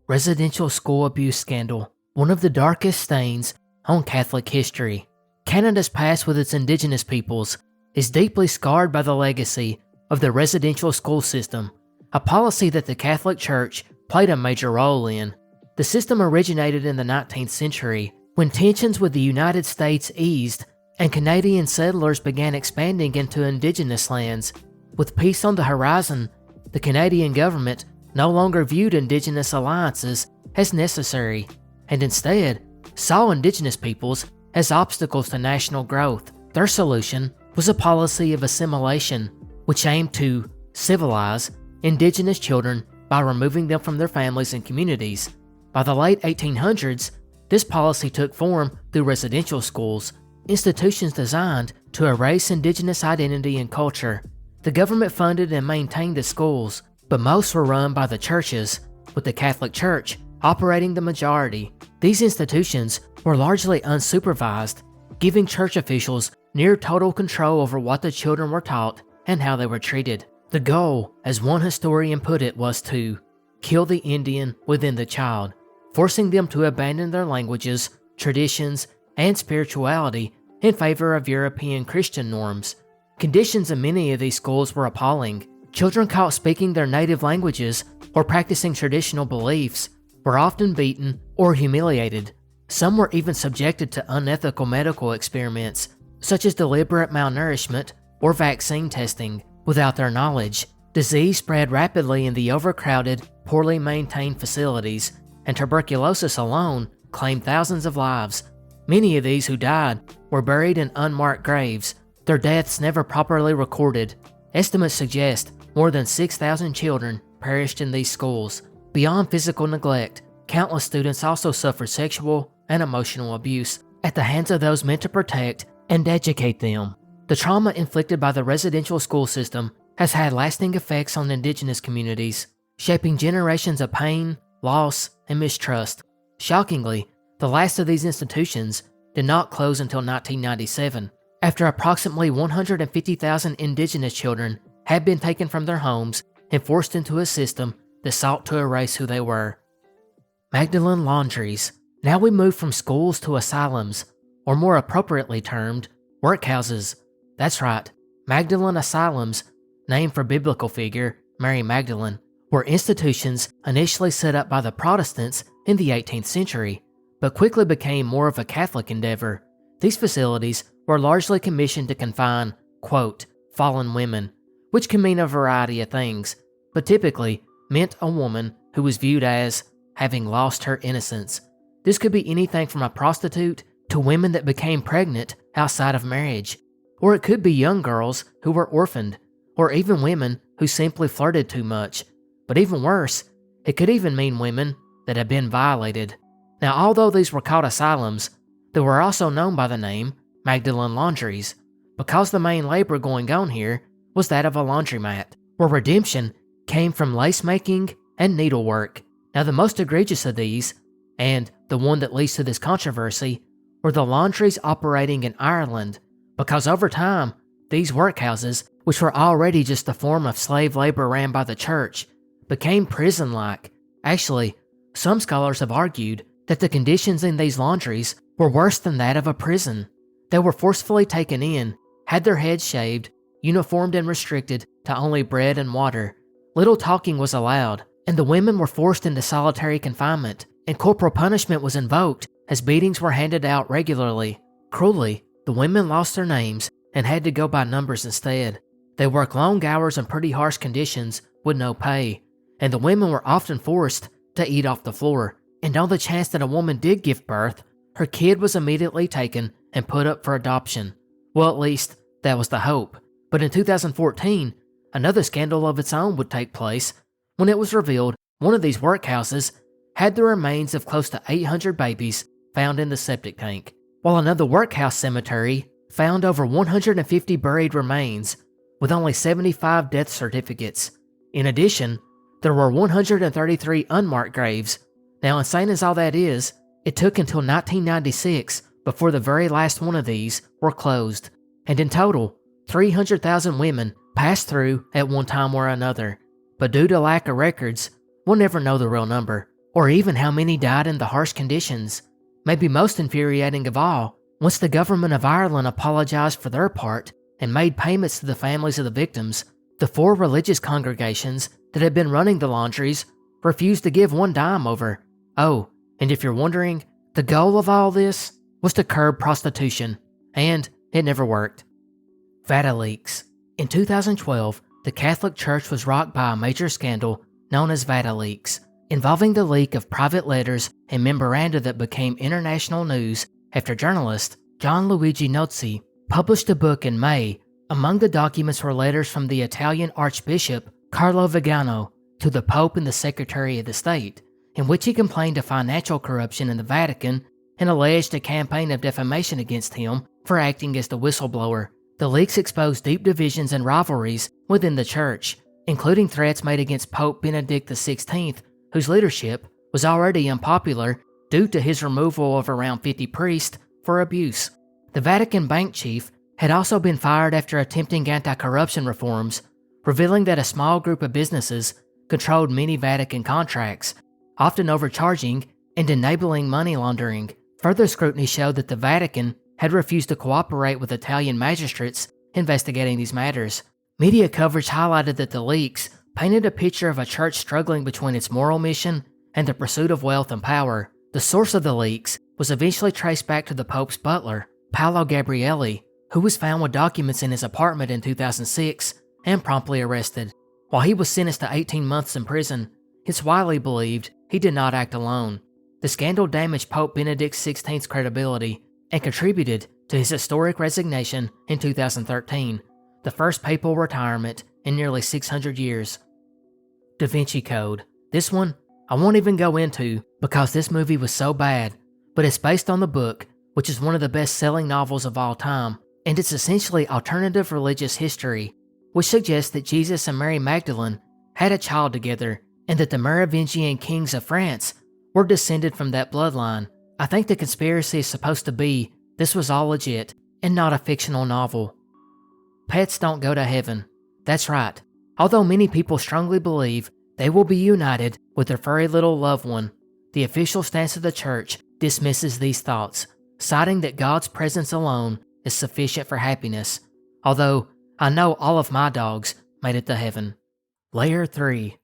Residential school abuse scandal, one of the darkest stains on Catholic history. Canada's past with its indigenous peoples is deeply scarred by the legacy of the residential school system, a policy that the Catholic Church played a major role in. The system originated in the 19th century when tensions with the United States eased and Canadian settlers began expanding into indigenous lands. With peace on the horizon, the Canadian government no longer viewed indigenous alliances as necessary and instead saw indigenous peoples as obstacles to national growth. Their solution was a policy of assimilation, which aimed to civilize indigenous children by removing them from their families and communities. By the late 1800s, this policy took form through residential schools, institutions designed to erase indigenous identity and culture. The government funded and maintained the schools, but most were run by the churches, with the Catholic Church operating the majority. These institutions were largely unsupervised, giving church officials near total control over what the children were taught and how they were treated. The goal, as one historian put it, was to kill the Indian within the child, forcing them to abandon their languages, traditions, and spirituality in favor of European Christian norms. Conditions in many of these schools were appalling. Children caught speaking their native languages or practicing traditional beliefs were often beaten or humiliated. Some were even subjected to unethical medical experiments, such as deliberate malnourishment or vaccine testing, without their knowledge. Disease spread rapidly in the overcrowded, poorly maintained facilities, and tuberculosis alone claimed thousands of lives. Many of these who died were buried in unmarked graves, their deaths never properly recorded. Estimates suggest more than 6,000 children perished in these schools. Beyond physical neglect, countless students also suffered sexual and emotional abuse at the hands of those meant to protect and educate them. The trauma inflicted by the residential school system has had lasting effects on indigenous communities, shaping generations of pain, loss, and mistrust. Shockingly, the last of these institutions did not close until 1997, after approximately 150,000 indigenous children had been taken from their homes and forced into a system that sought to erase who they were. Magdalene laundries. Now we move from schools to asylums, or more appropriately termed, workhouses. That's right, Magdalene asylums, named for biblical figure Mary Magdalene, were institutions initially set up by the Protestants in the 18th century, but quickly became more of a Catholic endeavor. These facilities were largely commissioned to confine, quote, fallen women, which can mean a variety of things, but typically meant a woman who was viewed as having lost her innocence. This could be anything from a prostitute to women that became pregnant outside of marriage, or it could be young girls who were orphaned, or even women who simply flirted too much. But even worse, it could even mean women that had been violated. Now, although these were called asylums, they were also known by the name Magdalene laundries, because the main labor going on here was that of a laundromat, where redemption came from lace making and needlework. Now, the most egregious of these, and the one that leads to this controversy, were the laundries operating in Ireland, because over time, these workhouses, which were already just a form of slave labor ran by the church, became prison-like. Actually, some scholars have argued that the conditions in these laundries were worse than that of a prison. They were forcefully taken in, had their heads shaved, uniformed and restricted to only bread and water. Little talking was allowed, and the women were forced into solitary confinement, and corporal punishment was invoked as beatings were handed out regularly. Cruelly, the women lost their names and had to go by numbers instead. They worked long hours in pretty harsh conditions with no pay, and the women were often forced to eat off the floor. And on the chance that a woman did give birth, her kid was immediately taken and put up for adoption. Well, at least, that was the hope. But in 2014, another scandal of its own would take place when it was revealed one of these workhouses had the remains of close to 800 babies found in the septic tank, while another workhouse cemetery found over 150 buried remains, with only 75 death certificates. In addition, there were 133 unmarked graves. Now, insane as all that is, it took until 1996 before the very last one of these were closed, and in total, 300,000 women passed through at one time or another. But due to lack of records, we'll never know the real number, or even how many died in the harsh conditions. Maybe most infuriating of all, once the government of Ireland apologized for their part and made payments to the families of the victims, the 4 religious congregations that had been running the laundries refused to give one dime over. Oh, and if you're wondering, the goal of all this was to curb prostitution, and it never worked. Vata leaks. In 2012, the Catholic Church was rocked by a major scandal known as Vata leaks, involving the leak of private letters and memoranda that became international news after journalist John Luigi Nozzi published a book in May. Among the documents were letters from the Italian Archbishop Carlo Vigano to the Pope and the Secretary of the State, in which he complained of financial corruption in the Vatican and alleged a campaign of defamation against him for acting as the whistleblower. The leaks exposed deep divisions and rivalries within the church, including threats made against Pope Benedict XVI, whose leadership was already unpopular due to his removal of around 50 priests for abuse. The Vatican bank chief had also been fired after attempting anti-corruption reforms, revealing that a small group of businesses controlled many Vatican contracts, often overcharging and enabling money laundering. Further scrutiny showed that the Vatican had refused to cooperate with Italian magistrates investigating these matters. Media coverage highlighted that the leaks painted a picture of a church struggling between its moral mission and the pursuit of wealth and power. The source of the leaks was eventually traced back to the Pope's butler, Paolo Gabrielli, who was found with documents in his apartment in 2006 and promptly arrested. While he was sentenced to 18 months in prison, it's widely believed he did not act alone. The scandal damaged Pope Benedict XVI's credibility and contributed to his historic resignation in 2013, the first papal retirement in nearly 600 years. Da Vinci Code. This one I won't even go into because this movie was so bad, but it's based on the book, which is one of the best-selling novels of all time, and it's essentially alternative religious history, which suggests that Jesus and Mary Magdalene had a child together and that the Merovingian kings of France were descended from that bloodline. I think the conspiracy is supposed to be this was all legit and not a fictional novel. Pets don't go to heaven. That's right. Although many people strongly believe they will be united with their furry little loved one, the official stance of the church dismisses these thoughts, citing that God's presence alone is sufficient for happiness, although I know all of my dogs made it to heaven. Layer 3.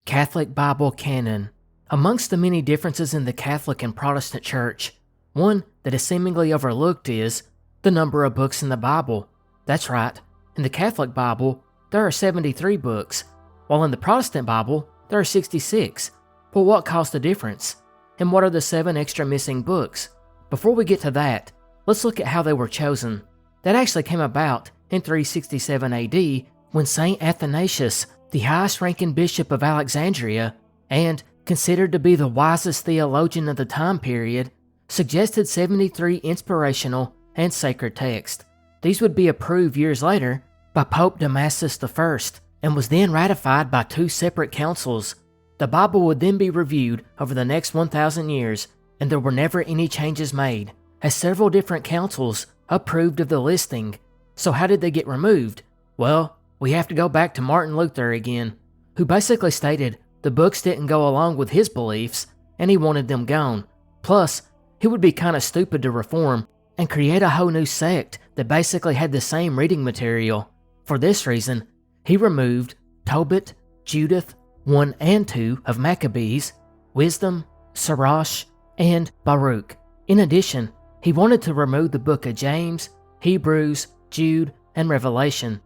Catholic Bible Canon. Amongst the many differences in the Catholic and Protestant Church, one that is seemingly overlooked is the number of books in the Bible. That's right, in the Catholic Bible, there are 73 books, while in the Protestant Bible, there are 66. But what caused the difference? And what are the 7 extra missing books? Before we get to that, let's look at how they were chosen. That actually came about in 367 AD when St. Athanasius, the highest-ranking bishop of Alexandria, and considered to be the wisest theologian of the time period, suggested 73 inspirational and sacred texts. These would be approved years later by Pope Damasus I and was then ratified by 2 separate councils. The Bible would then be reviewed over the next 1,000 years, and there were never any changes made, as several different councils approved of the listing. So how did they get removed? Well, we have to go back to Martin Luther again, who basically stated the books didn't go along with his beliefs and he wanted them gone. Plus, he would be kind of stupid to reform and create a whole new sect that basically had the same reading material. For this reason, he removed Tobit, Judith, 1 and 2 of Maccabees, Wisdom, Sirach, and Baruch. In addition, he wanted to remove the book of James, Hebrews, Jude, and Revelation,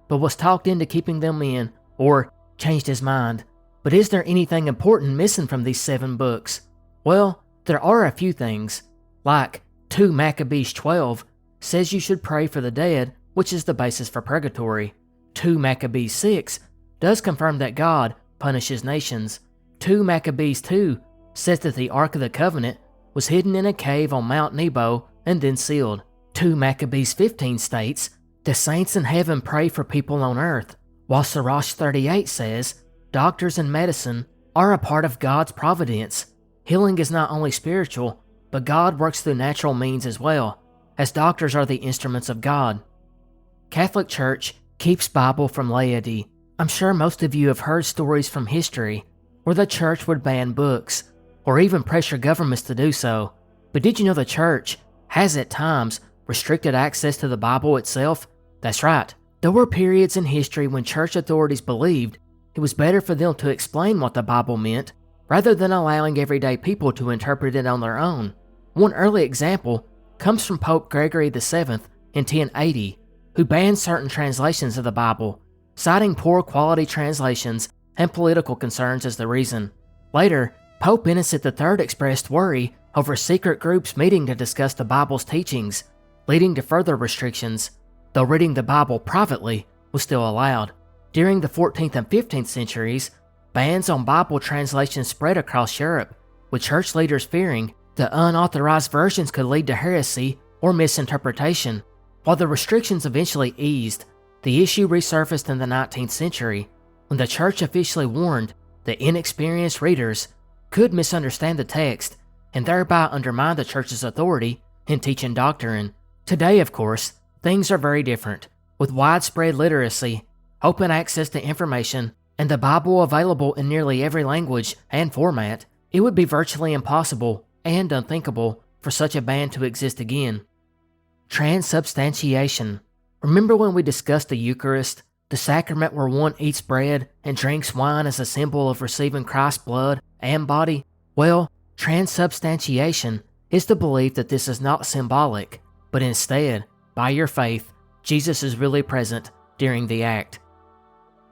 but was talked into keeping them in, or changed his mind. But is there anything important missing from these 7 books? Well, there are a few things, like 2 Maccabees 12 says you should pray for the dead, which is the basis for purgatory. 2 Maccabees 6 does confirm that God punishes nations. 2 Maccabees 2 says that the Ark of the Covenant was hidden in a cave on Mount Nebo and then sealed. 2 Maccabees 15 states, the saints in heaven pray for people on earth, while Sirach 38 says, doctors and medicine are a part of God's providence. Healing is not only spiritual, but God works through natural means as well, as doctors are the instruments of God. Catholic Church keeps Bible from laity. I'm sure most of you have heard stories from history where the church would ban books, or even pressure governments to do so. But did you know the church has at times restricted access to the Bible itself? That's right. There were periods in history when church authorities believed it was better for them to explain what the Bible meant rather than allowing everyday people to interpret it on their own. One early example comes from Pope Gregory VII in 1080, who banned certain translations of the Bible, citing poor quality translations and political concerns as the reason. Later, Pope Innocent III expressed worry over secret groups meeting to discuss the Bible's teachings, leading to further restrictions, though reading the Bible privately was still allowed. During the 14th and 15th centuries, bans on Bible translations spread across Europe, with church leaders fearing that unauthorized versions could lead to heresy or misinterpretation. While the restrictions eventually eased, the issue resurfaced in the 19th century, when the church officially warned that inexperienced readers could misunderstand the text and thereby undermine the church's authority in teaching doctrine. Today, of course, things are very different. With widespread literacy, open access to information, and the Bible available in nearly every language and format, it would be virtually impossible and unthinkable for such a ban to exist again. Transubstantiation. Remember when we discussed the Eucharist, the sacrament where one eats bread and drinks wine as a symbol of receiving Christ's blood and body? Well, transubstantiation is the belief that this is not symbolic, but instead, by your faith, Jesus is really present during the act.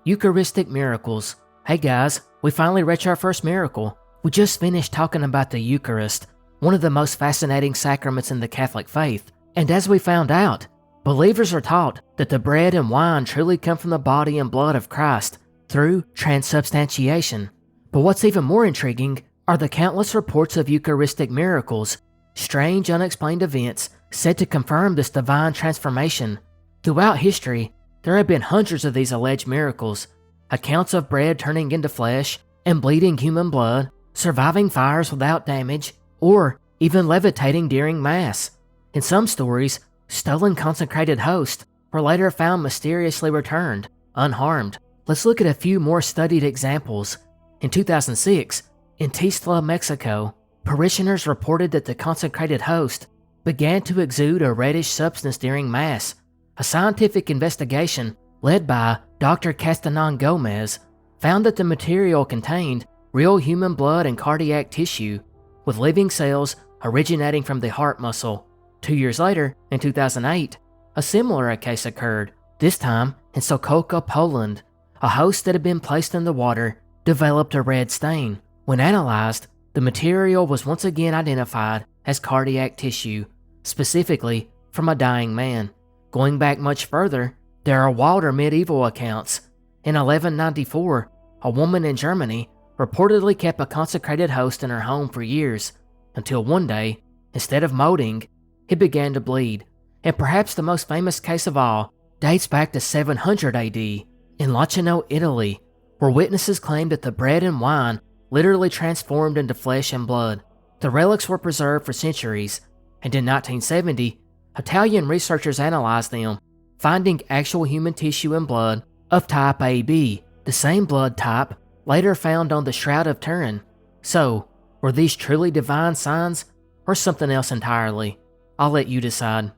Eucharistic miracles. Hey guys, we finally reached our first miracle. We just finished talking about the Eucharist, one of the most fascinating sacraments in the Catholic faith. And as we found out, believers are taught that the bread and wine truly come from the body and blood of Christ through transubstantiation. But what's even more intriguing are the countless reports of Eucharistic miracles, strange unexplained events said to confirm this divine transformation. Throughout history, there have been hundreds of these alleged miracles, accounts of bread turning into flesh and bleeding human blood, surviving fires without damage, or even levitating during Mass. In some stories, stolen consecrated hosts were later found mysteriously returned, unharmed. Let's look at a few more studied examples. In 2006, in Tistla, Mexico, parishioners reported that the consecrated host began to exude a reddish substance during Mass. A scientific investigation led by Dr. Castanon Gomez found that the material contained real human blood and cardiac tissue, with living cells originating from the heart muscle. 2 years later, in 2008, a similar case occurred, this time in Sokolka, Poland. A host that had been placed in the water developed a red stain. When analyzed, the material was once again identified as cardiac tissue, specifically from a dying man. Going back much further, there are wilder medieval accounts. In 1194, a woman in Germany reportedly kept a consecrated host in her home for years, until one day, instead of molding, it began to bleed. And perhaps the most famous case of all dates back to 700 AD in Lacino, Italy, where witnesses claimed that the bread and wine literally transformed into flesh and blood. The relics were preserved for centuries, and in 1970, Italian researchers analyzed them, finding actual human tissue and blood of type AB, the same blood type later found on the Shroud of Turin. So, were these truly divine signs, or something else entirely? I'll let you decide.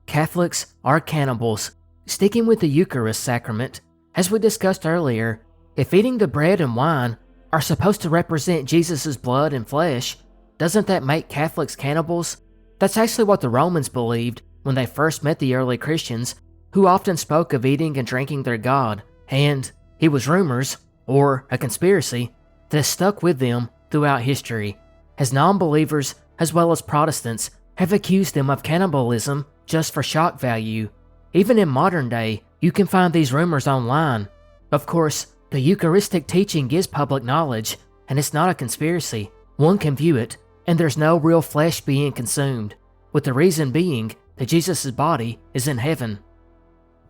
Catholics are cannibals. Sticking with the Eucharist sacrament, as we discussed earlier, if eating the bread and wine are supposed to represent Jesus' blood and flesh, doesn't that make Catholics cannibals? That's actually what the Romans believed when they first met the early Christians, who often spoke of eating and drinking their God, and it was rumors, or a conspiracy, that has stuck with them throughout history, as non-believers as well as Protestants have accused them of cannibalism just for shock value. Even in modern day, you can find these rumors online. Of course, The Eucharistic teaching is public knowledge, and it's not a conspiracy. One can view it, and there's no real flesh being consumed, with the reason being that Jesus' body is in heaven.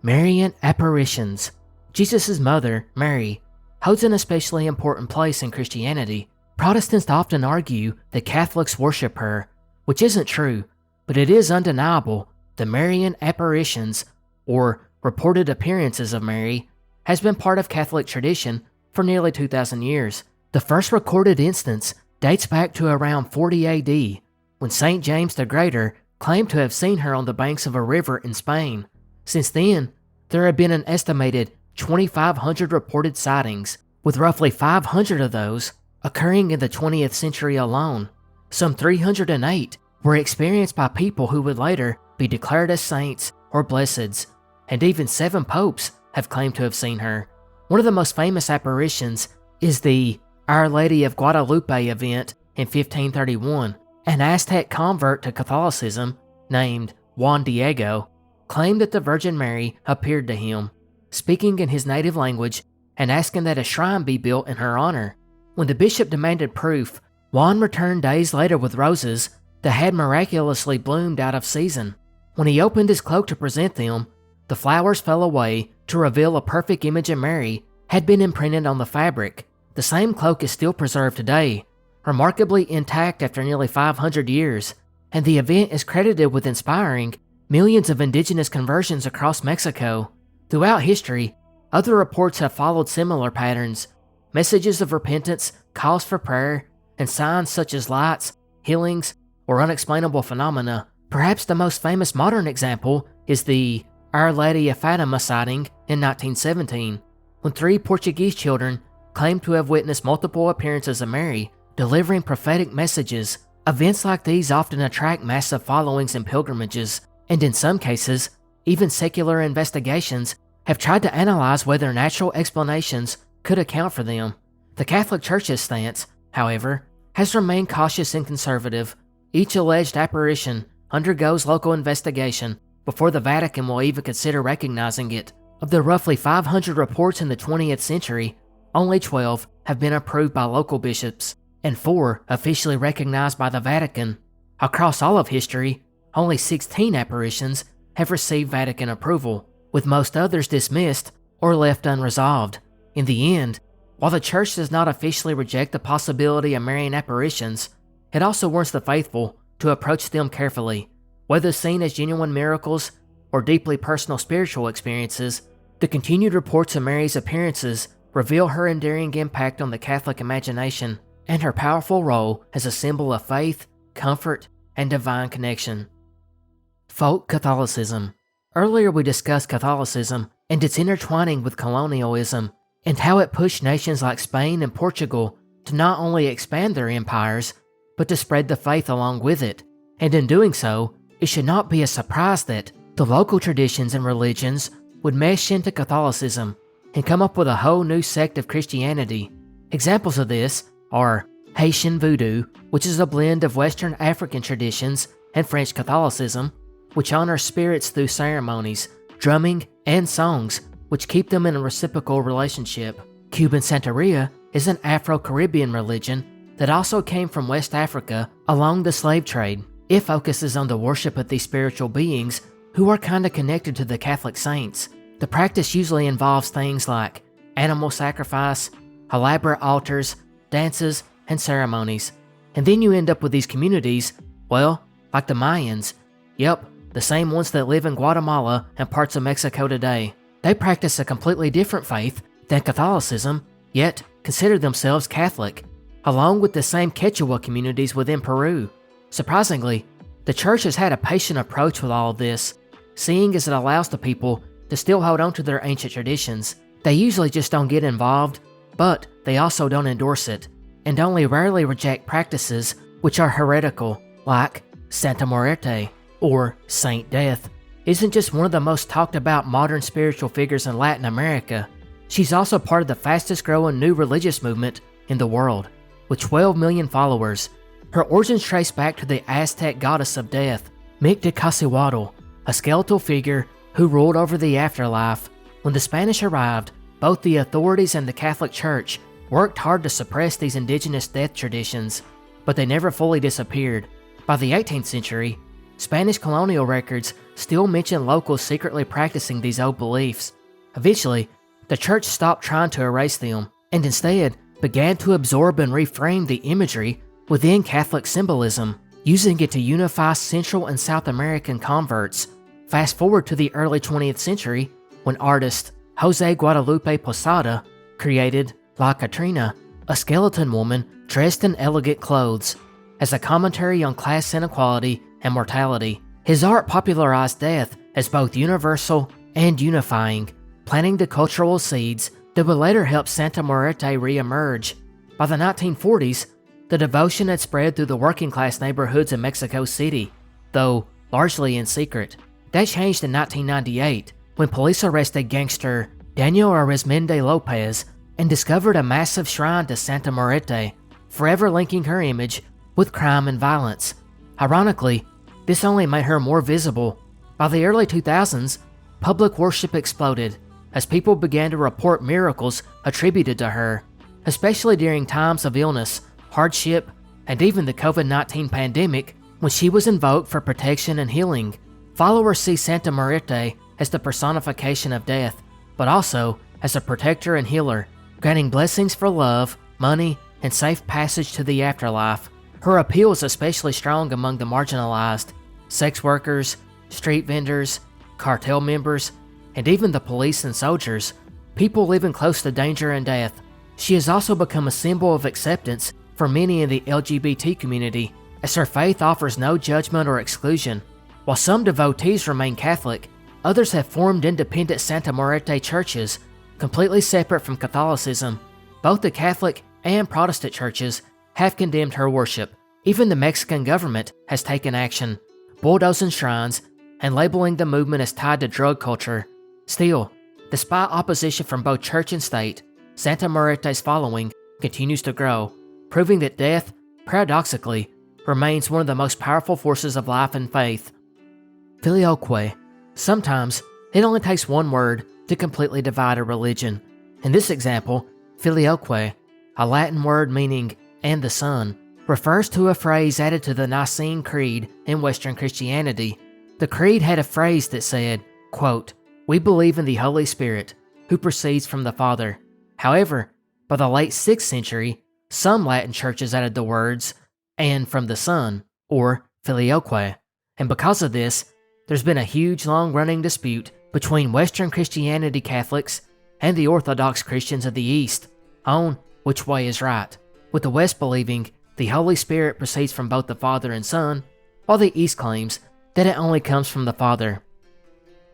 Marian apparitions. Jesus' mother, Mary, holds an especially important place in Christianity. Protestants often argue that Catholics worship her, which isn't true, but it is undeniable the Marian apparitions, or reported appearances of Mary, has been part of Catholic tradition for nearly 2,000 years. The first recorded instance dates back to around 40 AD, when St. James the Greater claimed to have seen her on the banks of a river in Spain. Since then, there have been an estimated 2,500 reported sightings, with roughly 500 of those occurring in the 20th century alone. Some 308 were experienced by people who would later be declared as saints or blesseds, and even 7 popes have claimed to have seen her. One of the most famous apparitions is the Our Lady of Guadalupe event in 1531. An Aztec convert to Catholicism named Juan Diego claimed that the Virgin Mary appeared to him, speaking in his native language and asking that a shrine be built in her honor. When the bishop demanded proof, Juan returned days later with roses that had miraculously bloomed out of season. When he opened his cloak to present them, the flowers fell away to reveal a perfect image of Mary had been imprinted on the fabric. The same cloak is still preserved today, remarkably intact after nearly 500 years, and the event is credited with inspiring millions of indigenous conversions across Mexico. Throughout history, other reports have followed similar patterns: messages of repentance, calls for prayer, and signs such as lights, healings, or unexplainable phenomena. Perhaps the most famous modern example is the Our Lady of Fatima sighting in 1917, when 3 Portuguese children claimed to have witnessed multiple appearances of Mary delivering prophetic messages. Events like these often attract massive followings and pilgrimages, and in some cases, even secular investigations have tried to analyze whether natural explanations could account for them. The Catholic Church's stance, however, has remained cautious and conservative. Each alleged apparition undergoes local investigation before the Vatican will even consider recognizing it. Of the roughly 500 reports in the 20th century, only 12 have been approved by local bishops, and 4 officially recognized by the Vatican. Across all of history, only 16 apparitions have received Vatican approval, with most others dismissed or left unresolved. In the end, while the Church does not officially reject the possibility of Marian apparitions, it also warns the faithful to approach them carefully. Whether seen as genuine miracles or deeply personal spiritual experiences, the continued reports of Mary's appearances reveal her enduring impact on the Catholic imagination and her powerful role as a symbol of faith, comfort, and divine connection. Folk Catholicism. Earlier we discussed Catholicism and its intertwining with colonialism, and how it pushed nations like Spain and Portugal to not only expand their empires, but to spread the faith along with it. And in doing so, it should not be a surprise that the local traditions and religions would mesh into Catholicism and come up with a whole new sect of Christianity. Examples of this are Haitian Voodoo, which is a blend of Western African traditions, and French Catholicism, which honors spirits through ceremonies, drumming, and songs, which keep them in a reciprocal relationship. Cuban Santeria is an Afro-Caribbean religion that also came from West Africa along the slave trade. It focuses on the worship of these spiritual beings who are kinda connected to the Catholic saints. The practice usually involves things like animal sacrifice, elaborate altars, dances, and ceremonies. And then you end up with these communities, well, like the Mayans. Yep, the same ones that live in Guatemala and parts of Mexico today. They practice a completely different faith than Catholicism, yet consider themselves Catholic, along with the same Quechua communities within Peru. Surprisingly, the Church has had a patient approach with all of this, seeing as it allows the people to still hold on to their ancient traditions. They usually just don't get involved, but they also don't endorse it, and only rarely reject practices which are heretical, like Santa Muerte or Saint Death. Isn't just one of the most talked about modern spiritual figures in Latin America. She's also part of the fastest growing new religious movement in the world, with 12 million followers. Her origins trace back to the Aztec goddess of death, Mictlantecuhtli, a skeletal figure who ruled over the afterlife. When the Spanish arrived, Both the authorities and the Catholic Church worked hard to suppress these indigenous death traditions, but they never fully disappeared. By the 18th century, Spanish colonial records still mention locals secretly practicing these old beliefs. Eventually, the Church stopped trying to erase them, and instead began to absorb and reframe the imagery within Catholic symbolism, using it to unify Central and South American converts. Fast forward to the early 20th century, when artist Jose Guadalupe Posada created La Catrina, a skeleton woman dressed in elegant clothes, as a commentary on class inequality and mortality. His art popularized death as both universal and unifying, planting the cultural seeds that would later help Santa Muerte re-emerge. By the 1940s, the devotion had spread through the working-class neighborhoods in Mexico City, though largely in secret. That changed in 1998, when police arrested gangster Daniel Arizmendi Lopez and discovered a massive shrine to Santa Muerte, forever linking her image with crime and violence. Ironically, this only made her more visible. By the early 2000s, public worship exploded as people began to report miracles attributed to her, especially during times of illness, hardship, and even the COVID-19 pandemic, when she was invoked for protection and healing. Followers see Santa Muerte as the personification of death, but also as a protector and healer, granting blessings for love, money, and safe passage to the afterlife. Her appeal is especially strong among the marginalized, sex workers, street vendors, cartel members, and even the police and soldiers, people living close to danger and death. She has also become a symbol of acceptance for many in the LGBT community, as her faith offers no judgment or exclusion. While some devotees remain Catholic, others have formed independent Santa Muerte churches, completely separate from Catholicism. Both the Catholic and Protestant churches have condemned her worship. Even the Mexican government has taken action, bulldozing shrines and labeling the movement as tied to drug culture. Still, despite opposition from both church and state, Santa Muerte's following continues to grow, proving that death, paradoxically, remains one of the most powerful forces of life and faith. Filioque. Sometimes, it only takes one word to completely divide a religion. In this example, filioque, a Latin word meaning "and the Son," refers to a phrase added to the Nicene Creed in Western Christianity. The creed had a phrase that said, quote, "We believe in the Holy Spirit, who proceeds from the Father." However, by the late 6th century, some Latin churches added the words, "and from the Son," or filioque, and because of this, there's been a huge long-running dispute between Western Christianity Catholics and the Orthodox Christians of the East on which way is right, with the West believing the Holy Spirit proceeds from both the Father and Son, while the East claims that it only comes from the Father.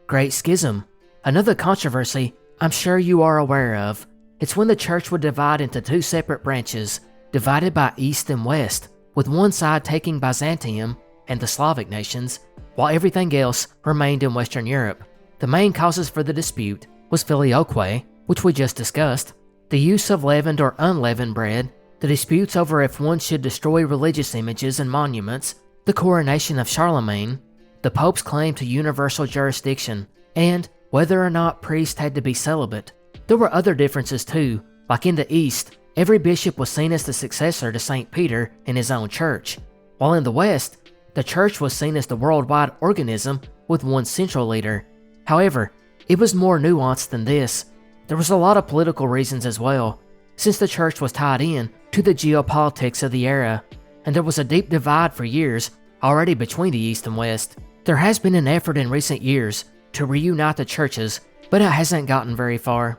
Great Schism. Another controversy I'm sure you are aware of. It's when the church would divide into two separate branches, divided by East and West, with one side taking Byzantium and the Slavic nations, while everything else remained in Western Europe. The main causes for the dispute was filioque, which we just discussed, the use of leavened or unleavened bread, the disputes over if one should destroy religious images and monuments, the coronation of Charlemagne, the Pope's claim to universal jurisdiction, and whether or not priests had to be celibate. There were other differences too, like in the East, every bishop was seen as the successor to St. Peter in his own church, while in the West, the church was seen as the worldwide organism with one central leader. However, it was more nuanced than this. There was a lot of political reasons as well, since the church was tied in to the geopolitics of the era, and there was a deep divide for years already between the East and West. There has been an effort in recent years to reunite the churches, but it hasn't gotten very far.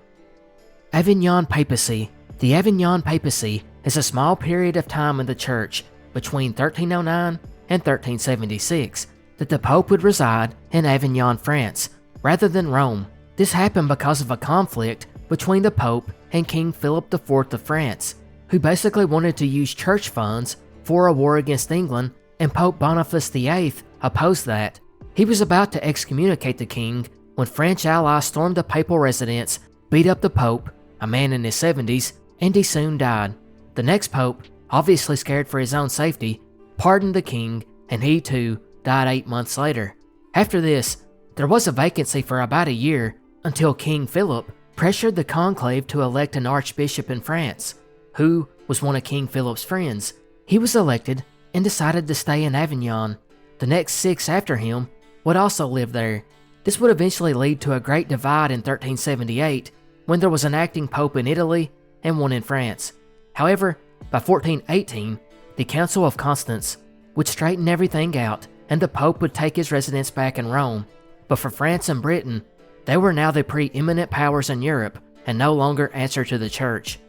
Avignon Papacy. The Avignon Papacy is a small period of time in the church between 1309 and 1376 that the Pope would reside in Avignon, France, rather than Rome. This happened because of a conflict between the Pope and King Philip IV of France, who basically wanted to use church funds for a war against England, and Pope Boniface VIII opposed that. He was about to excommunicate the king when French allies stormed the papal residence, beat up the Pope, a man in his 70s, and he soon died. The next Pope, obviously scared for his own safety, pardoned the king, and he too died 8 months later. After this, there was a vacancy for about a year until King Philip pressured the conclave to elect an archbishop in France, who was one of King Philip's friends. He was elected and decided to stay in Avignon. The next 6 after him would also live there. This would eventually lead to a great divide in 1378, when there was an acting pope in Italy and one in France. However, by 1418, the Council of Constance would straighten everything out and the pope would take his residence back in Rome. But for France and Britain, they were now the preeminent powers in Europe and no longer answer to the church.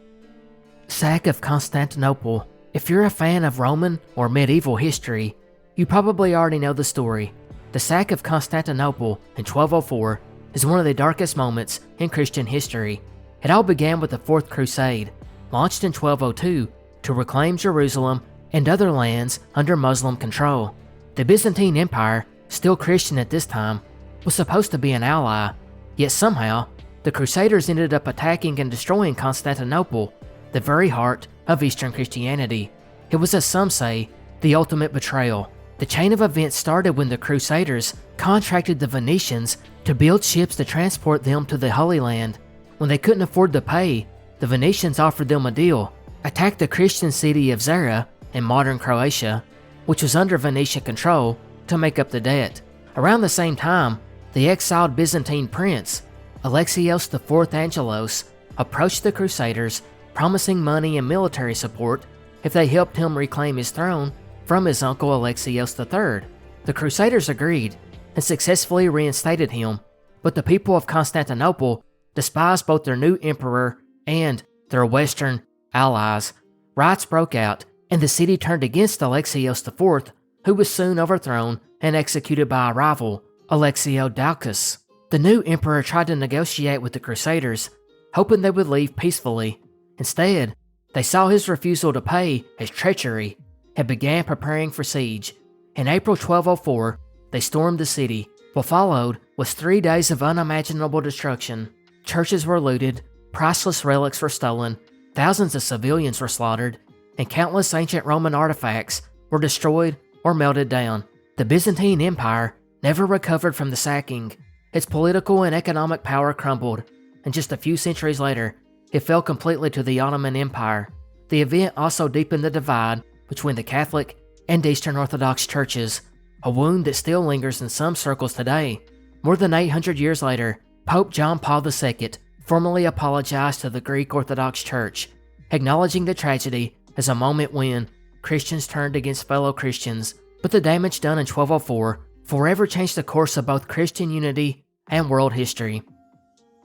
Sack of Constantinople. If you're a fan of Roman or medieval history, you probably already know the story. The sack of Constantinople in 1204 is one of the darkest moments in Christian history. It all began with the Fourth Crusade, launched in 1202 to reclaim Jerusalem and other lands under Muslim control. The Byzantine Empire, still Christian at this time, was supposed to be an ally, yet somehow the Crusaders ended up attacking and destroying Constantinople, the very heart of Eastern Christianity. It was, as some say, the ultimate betrayal. The chain of events started when the Crusaders contracted the Venetians to build ships to transport them to the Holy Land. When they couldn't afford to pay, the Venetians offered them a deal: attack the Christian city of Zara in modern Croatia, which was under Venetian control, to make up the debt. Around the same time, the exiled Byzantine prince, Alexios IV Angelos, approached the Crusaders, promising money and military support if they helped him reclaim his throne from his uncle Alexios III. The Crusaders agreed and successfully reinstated him, but the people of Constantinople despised both their new emperor and their Western allies. Riots broke out, and the city turned against Alexios IV, who was soon overthrown and executed by a rival, Alexio Doukas. The new emperor tried to negotiate with the Crusaders, hoping they would leave peacefully. Instead, they saw his refusal to pay as treachery and began preparing for siege. In April 1204, they stormed the city. What followed was 3 days of unimaginable destruction. Churches were looted, priceless relics were stolen, thousands of civilians were slaughtered, and countless ancient Roman artifacts were destroyed or melted down. The Byzantine Empire never recovered from the sacking. Its political and economic power crumbled, and just a few centuries later, it fell completely to the Ottoman Empire. The event also deepened the divide between the Catholic and Eastern Orthodox churches, a wound that still lingers in some circles today. More than 800 years later, Pope John Paul II formally apologized to the Greek Orthodox Church, acknowledging the tragedy as a moment when Christians turned against fellow Christians. But the damage done in 1204 forever changed the course of both Christian unity and world history.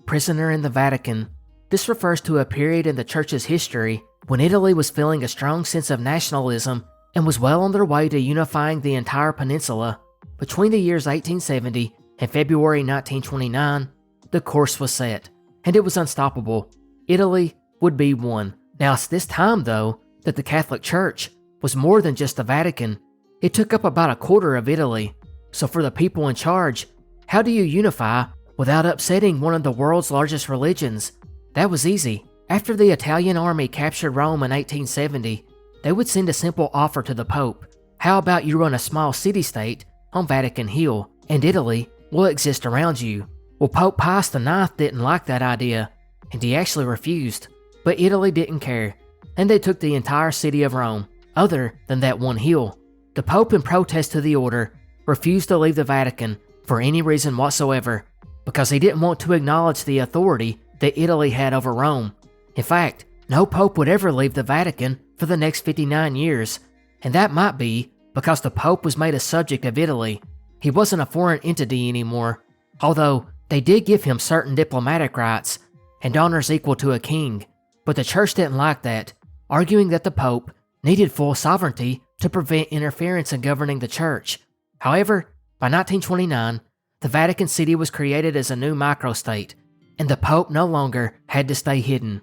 Prisoner in the Vatican. This refers to a period in the Church's history when Italy was feeling a strong sense of nationalism and was well on their way to unifying the entire peninsula. Between the years 1870 and February 1929, the course was set, and it was unstoppable. Italy would be one. Now it's this time, though, that the Catholic Church was more than just the Vatican. It took up about a quarter of Italy. So for the people in charge, how do you unify without upsetting one of the world's largest religions? That was easy. After the Italian army captured Rome in 1870, they would send a simple offer to the Pope. How about you run a small city-state on Vatican Hill, and Italy will exist around you? Well, Pope Pius IX didn't like that idea, and he actually refused. But Italy didn't care, and they took the entire city of Rome, other than that one hill. The Pope, in protest to the order, refused to leave the Vatican for any reason whatsoever, because he didn't want to acknowledge the authority that Italy had over Rome. In fact, no Pope would ever leave the Vatican for the next 59 years, and that might be because the Pope was made a subject of Italy. He wasn't a foreign entity anymore, although they did give him certain diplomatic rights and honors equal to a king. But the Church didn't like that, arguing that the Pope needed full sovereignty to prevent interference in governing the Church. However, by 1929, the Vatican City was created as a new microstate, and the Pope no longer had to stay hidden.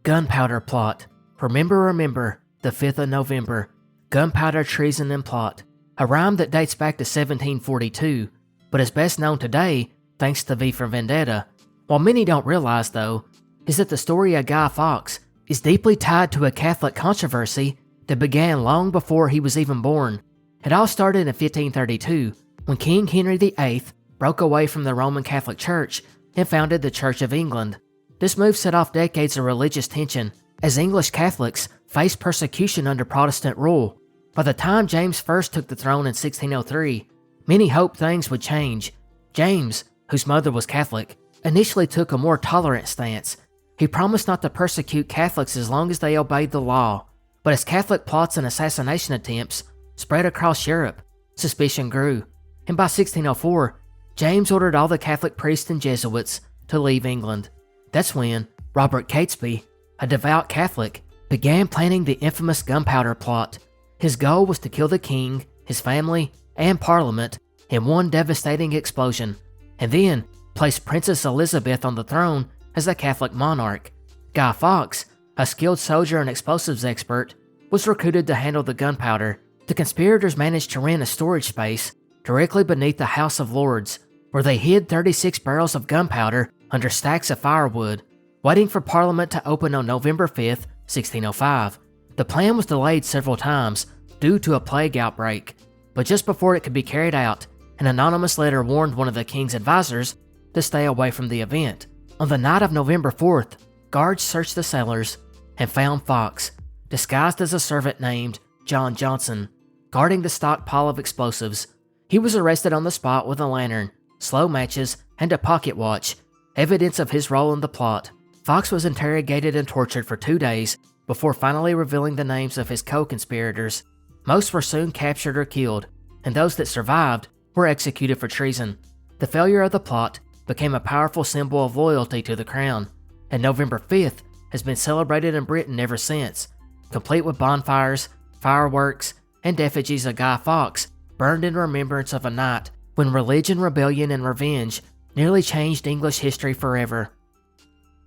Gunpowder Plot. Remember, the 5th of November. Gunpowder, Treason, and Plot. A rhyme that dates back to 1742, but is best known today thanks to V for Vendetta. What many don't realize, though, is that the story of Guy Fawkes is deeply tied to a Catholic controversy that began long before he was even born. It all started in 1532, when King Henry VIII broke away from the Roman Catholic Church and founded the Church of England. This move set off decades of religious tension as English Catholics faced persecution under Protestant rule. By the time James I took the throne in 1603, many hoped things would change. James, whose mother was Catholic, initially took a more tolerant stance. He promised not to persecute Catholics as long as they obeyed the law. But as Catholic plots and assassination attempts spread across Europe, suspicion grew, and by 1604, James ordered all the Catholic priests and Jesuits to leave England. That's when Robert Catesby, a devout Catholic, began planning the infamous gunpowder plot. His goal was to kill the king, his family, and Parliament in one devastating explosion, and then place Princess Elizabeth on the throne as the Catholic monarch. Guy Fawkes, a skilled soldier and explosives expert, was recruited to handle the gunpowder. The conspirators managed to rent a storage space directly beneath the House of Lords, where they hid 36 barrels of gunpowder under stacks of firewood, waiting for Parliament to open on November 5th, 1605. The plan was delayed several times due to a plague outbreak, but just before it could be carried out, an anonymous letter warned one of the king's advisors to stay away from the event. On the night of November 4th, guards searched the cellars and found Fawkes, disguised as a servant named John Johnson, guarding the stockpile of explosives. He was arrested on the spot with a lantern, slow matches, and a pocket watch, evidence of his role in the plot. Fawkes was interrogated and tortured for 2 days before finally revealing the names of his co-conspirators. Most were soon captured or killed, and those that survived were executed for treason. The failure of the plot became a powerful symbol of loyalty to the crown, and November 5th has been celebrated in Britain ever since, complete with bonfires, fireworks, and effigies of Guy Fawkes burned in remembrance of a night when religion, rebellion, and revenge nearly changed English history forever.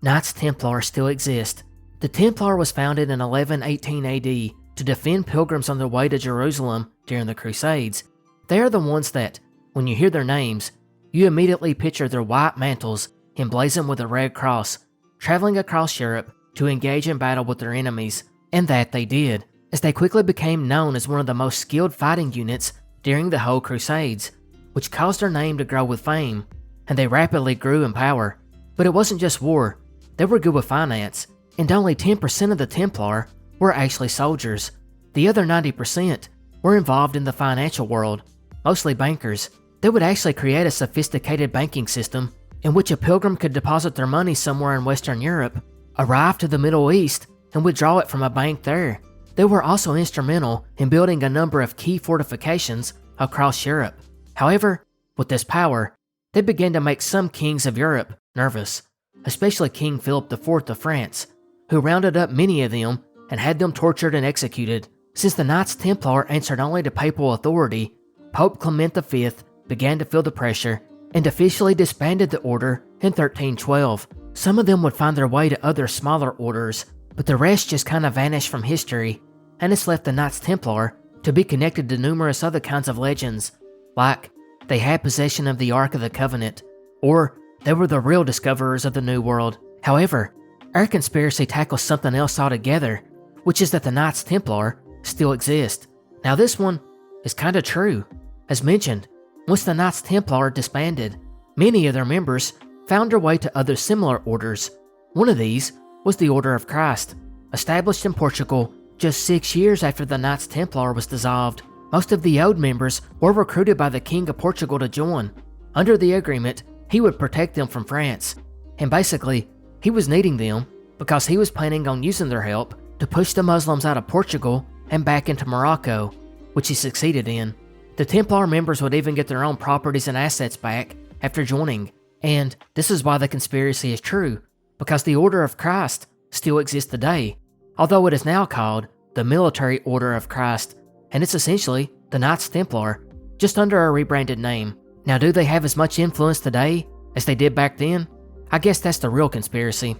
Knights Templar still exist. The Templar was founded in 1118 AD to defend pilgrims on their way to Jerusalem during the Crusades. They are the ones that, when you hear their names, you immediately picture their white mantles emblazoned with a red cross, traveling across Europe to engage in battle with their enemies, and that they did, as they quickly became known as one of the most skilled fighting units during the whole Crusades, which caused their name to grow with fame, and they rapidly grew in power. But it wasn't just war. They were good with finance, and only 10% of the Templar were actually soldiers. The other 90% were involved in the financial world, mostly bankers. They would actually create a sophisticated banking system in which a pilgrim could deposit their money somewhere in Western Europe, arrive to the Middle East, and withdraw it from a bank there. They were also instrumental in building a number of key fortifications across Europe. However, with this power, they began to make some kings of Europe nervous, especially King Philip IV of France, who rounded up many of them and had them tortured and executed. Since the Knights Templar answered only to papal authority, Pope Clement V began to feel the pressure and officially disbanded the order in 1312. Some of them would find their way to other smaller orders, but the rest just kind of vanished from history, and it's left the Knights Templar to be connected to numerous other kinds of legends, like they had possession of the Ark of the Covenant, or they were the real discoverers of the New World. However, our conspiracy tackles something else altogether, which is that the Knights Templar still exist. Now this one is kinda true. As mentioned, once the Knights Templar disbanded, many of their members found their way to other similar orders. One of these was the Order of Christ, established in Portugal just 6 years after the Knights Templar was dissolved. Most of the old members were recruited by the King of Portugal to join. Under the agreement, he would protect them from France, and basically, he was needing them because he was planning on using their help to push the Muslims out of Portugal and back into Morocco, which he succeeded in. The Templar members would even get their own properties and assets back after joining, and this is why the conspiracy is true, because the Order of Christ still exists today, although it is now called the Military Order of Christ, and it's essentially the Knights Templar, just under a rebranded name. Now, do they have as much influence today as they did back then? I guess that's the real conspiracy.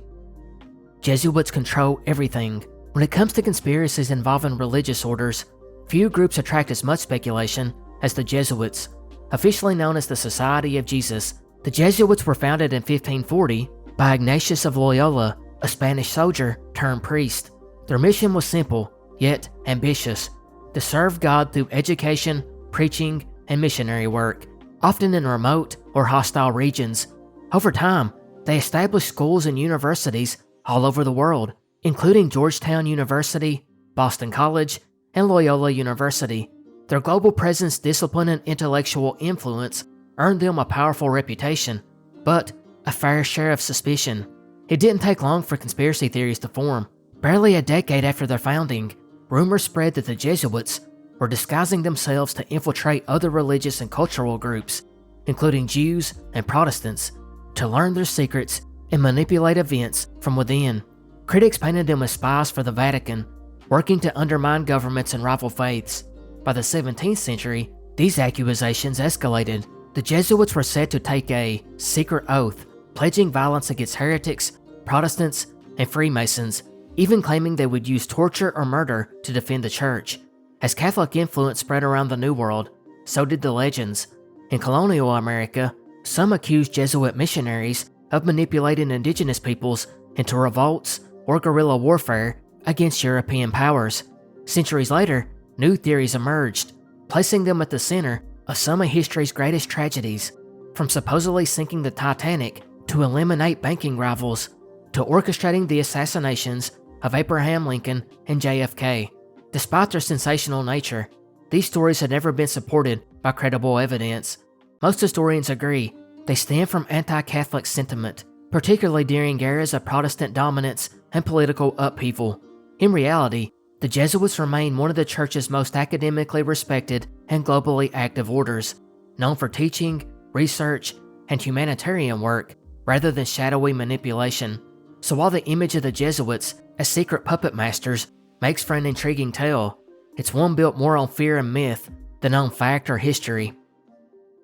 Jesuits control everything. When it comes to conspiracies involving religious orders, few groups attract as much speculation as the Jesuits. Officially known as the Society of Jesus, the Jesuits were founded in 1540 by Ignatius of Loyola, a Spanish soldier turned priest. Their mission was simple, yet ambitious: to serve God through education, preaching, and missionary work, often in remote or hostile regions. Over time, they established schools and universities all over the world, including Georgetown University, Boston College, and Loyola University. Their global presence, discipline, and intellectual influence earned them a powerful reputation, but a fair share of suspicion. It didn't take long for conspiracy theories to form. Barely a decade after their founding, rumors spread that the Jesuits were disguising themselves to infiltrate other religious and cultural groups, including Jews and Protestants, to learn their secrets and manipulate events from within. Critics painted them as spies for the Vatican, working to undermine governments and rival faiths. By the 17th century, these accusations escalated. The Jesuits were said to take a secret oath, pledging violence against heretics, Protestants, and Freemasons, even claiming they would use torture or murder to defend the church. As Catholic influence spread around the New World, so did the legends. In colonial America, some accused Jesuit missionaries of manipulating indigenous peoples into revolts or guerrilla warfare against European powers. Centuries later, new theories emerged, placing them at the center of some of history's greatest tragedies, from supposedly sinking the Titanic to eliminate banking rivals, to orchestrating the assassinations of Abraham Lincoln and JFK. Despite their sensational nature, these stories had never been supported by credible evidence. Most historians agree they stem from anti-Catholic sentiment, particularly during eras of Protestant dominance and political upheaval. In reality, the Jesuits remain one of the Church's most academically respected and globally active orders, known for teaching, research, and humanitarian work rather than shadowy manipulation. So while the image of the Jesuits as secret puppet masters makes for an intriguing tale, it's one built more on fear and myth than on fact or history.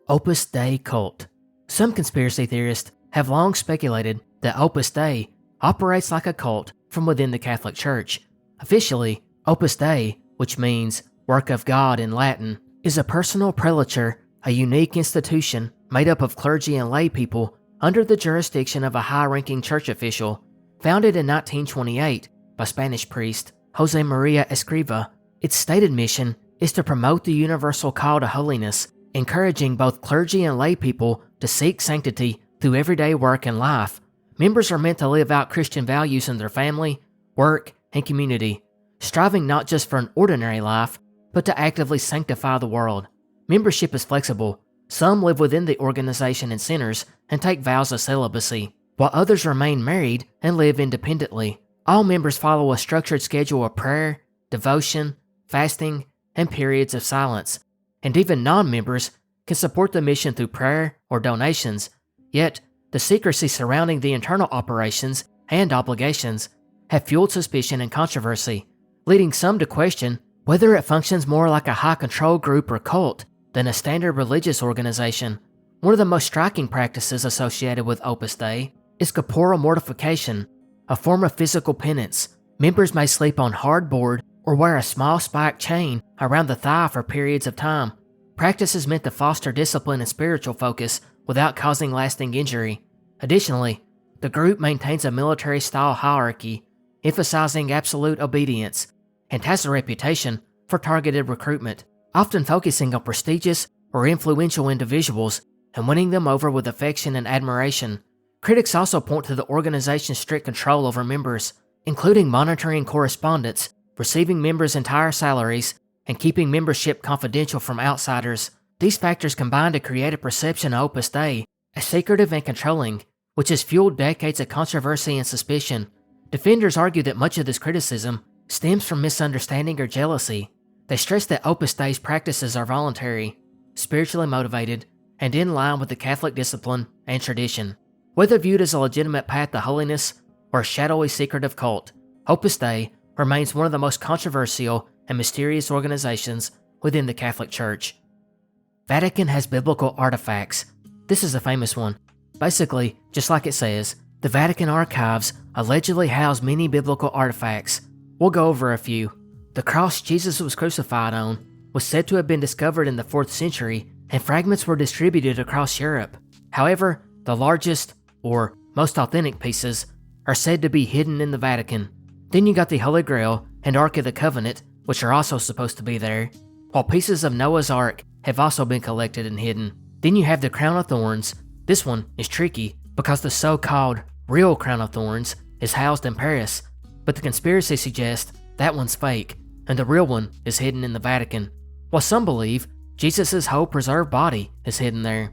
Opus Dei cult. Some conspiracy theorists have long speculated that Opus Dei operates like a cult from within the Catholic Church. Officially, Opus Dei, which means work of God in Latin, is a personal prelature, a unique institution made up of clergy and lay people under the jurisdiction of a high-ranking church official. Founded in 1928 by Spanish priest Jose Maria Escriva, its stated mission is to promote the universal call to holiness, encouraging both clergy and lay people to seek sanctity through everyday work and life. Members are meant to live out Christian values in their family, work, and community, striving not just for an ordinary life, but to actively sanctify the world. Membership is flexible. Some live within the organization in centers and take vows of celibacy, while others remain married and live independently. All members follow a structured schedule of prayer, devotion, fasting, and periods of silence, and even non-members can support the mission through prayer or donations. Yet, the secrecy surrounding the internal operations and obligations have fueled suspicion and controversy, leading some to question whether it functions more like a high-control group or cult than a standard religious organization. One of the most striking practices associated with Opus Dei is corporal mortification, a form of physical penance. Members may sleep on hardboard or wear a small spiked chain around the thigh for periods of time. Practice is meant to foster discipline and spiritual focus without causing lasting injury. Additionally, the group maintains a military-style hierarchy, emphasizing absolute obedience, and has a reputation for targeted recruitment, often focusing on prestigious or influential individuals and winning them over with affection and admiration. Critics also point to the organization's strict control over members, including monitoring correspondence, receiving members' entire salaries, and keeping membership confidential from outsiders. These factors combine to create a perception of Opus Dei as secretive and controlling, which has fueled decades of controversy and suspicion. Defenders argue that much of this criticism stems from misunderstanding or jealousy. They stress that Opus Dei's practices are voluntary, spiritually motivated, and in line with the Catholic discipline and tradition. Whether viewed as a legitimate path to holiness or a shadowy secretive cult, Opus Dei remains one of the most controversial and mysterious organizations within the Catholic Church. Vatican has biblical artifacts. This is a famous one. Basically, just like it says, the Vatican archives allegedly house many biblical artifacts. We'll go over a few. The cross Jesus was crucified on was said to have been discovered in the 4th century, and fragments were distributed across Europe. However, the largest, or most authentic pieces, are said to be hidden in the Vatican. Then you got the Holy Grail and Ark of the Covenant, which are also supposed to be there, while pieces of Noah's Ark have also been collected and hidden. Then you have the Crown of Thorns. This one is tricky because the so-called real crown of thorns is housed in Paris, but the conspiracy suggests that one's fake, and the real one is hidden in the Vatican, while some believe Jesus' whole preserved body is hidden there.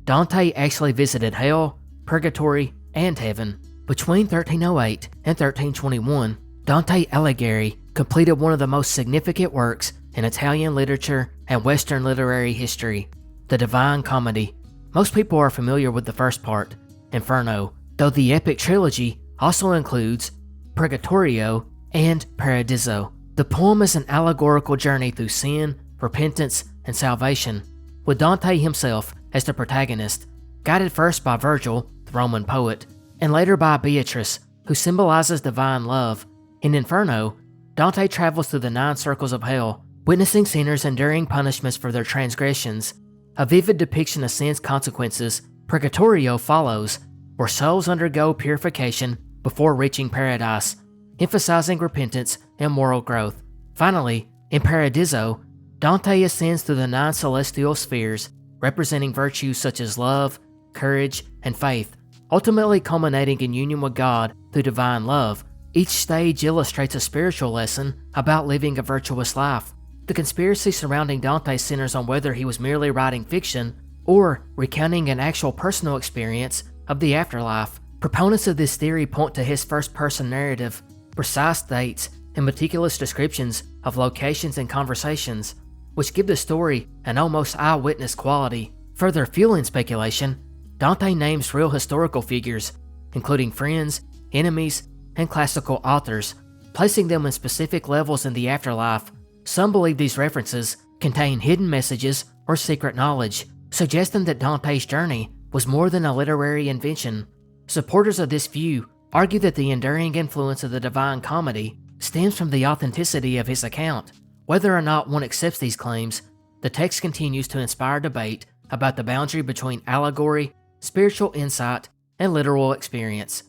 Dante actually visited hell, purgatory, and heaven. Between 1308 and 1321, Dante Alighieri completed one of the most significant works in Italian literature and Western literary history, the Divine Comedy. Most people are familiar with the first part, Inferno, though the epic trilogy also includes Purgatorio and Paradiso. The poem is an allegorical journey through sin, repentance, and salvation, with Dante himself as the protagonist, guided first by Virgil, the Roman poet, and later by Beatrice, who symbolizes divine love. In Inferno, Dante travels through the 9 circles of hell, witnessing sinners enduring punishments for their transgressions. A vivid depiction of sin's consequences, Purgatorio follows, where souls undergo purification before reaching paradise, emphasizing repentance and moral growth. Finally, in Paradiso, Dante ascends through the 9 celestial spheres, representing virtues such as love, courage, and faith, ultimately culminating in union with God through divine love. Each stage illustrates a spiritual lesson about living a virtuous life. The conspiracy surrounding Dante centers on whether he was merely writing fiction or recounting an actual personal experience of the afterlife. Proponents of this theory point to his first-person narrative, precise dates, and meticulous descriptions of locations and conversations, which give the story an almost eyewitness quality. Further fueling speculation, Dante names real historical figures, including friends, enemies, and classical authors, placing them in specific levels in the afterlife. Some believe these references contain hidden messages or secret knowledge, suggesting that Dante's journey was more than a literary invention. Supporters of this view argue that the enduring influence of the Divine Comedy stems from the authenticity of his account. Whether or not one accepts these claims, the text continues to inspire debate about the boundary between allegory, spiritual insight, and literal experience.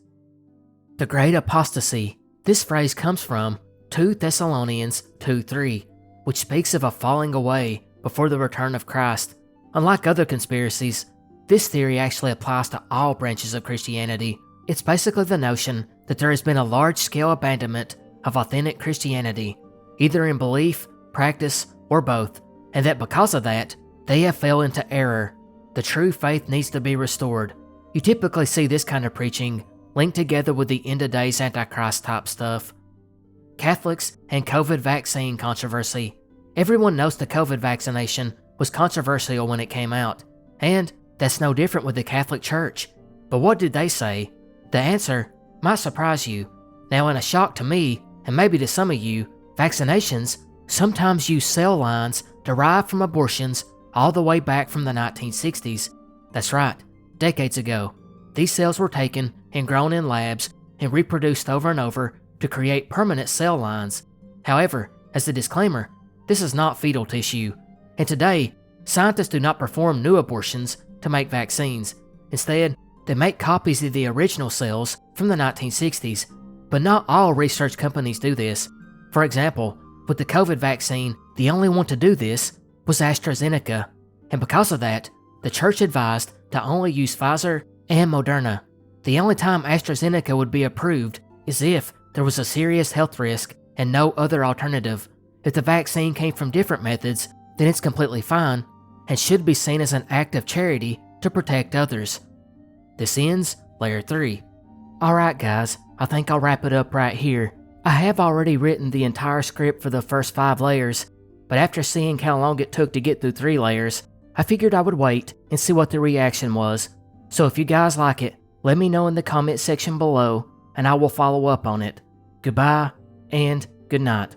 The Great Apostasy. This phrase comes from 2 Thessalonians 2:3, which speaks of a falling away before the return of Christ. Unlike other conspiracies, this theory actually applies to all branches of Christianity. It's basically the notion that there has been a large-scale abandonment of authentic Christianity, either in belief, practice, or both, and that because of that, they have fell into error. The true faith needs to be restored. You typically see this kind of preaching linked together with the end-of-days Antichrist type stuff. Catholics and COVID vaccine controversy. Everyone knows the COVID vaccination was controversial when it came out, and that's no different with the Catholic Church. But what did they say? The answer might surprise you. Now, in a shock to me, and maybe to some of you, vaccinations sometimes use cell lines derived from abortions all the way back from the 1960s. That's right, decades ago. These cells were taken and grown in labs and reproduced over and over to create permanent cell lines. However, as a disclaimer, this is not fetal tissue, and today, scientists do not perform new abortions to make vaccines. Instead, they make copies of the original cells from the 1960s, but not all research companies do this. For example, with the COVID vaccine, the only one to do this was AstraZeneca, and because of that, the church advised to only use Pfizer and Moderna. The only time AstraZeneca would be approved is if there was a serious health risk and no other alternative. If the vaccine came from different methods, then it's completely fine and should be seen as an act of charity to protect others. This ends Layer 3. Alright guys, I think I'll wrap it up right here. I have already written the entire script for the first 5 layers, but after seeing how long it took to get through 3 layers, I figured I would wait and see what the reaction was. So if you guys like it, let me know in the comment section below, and I will follow up on it. Goodbye, and good night.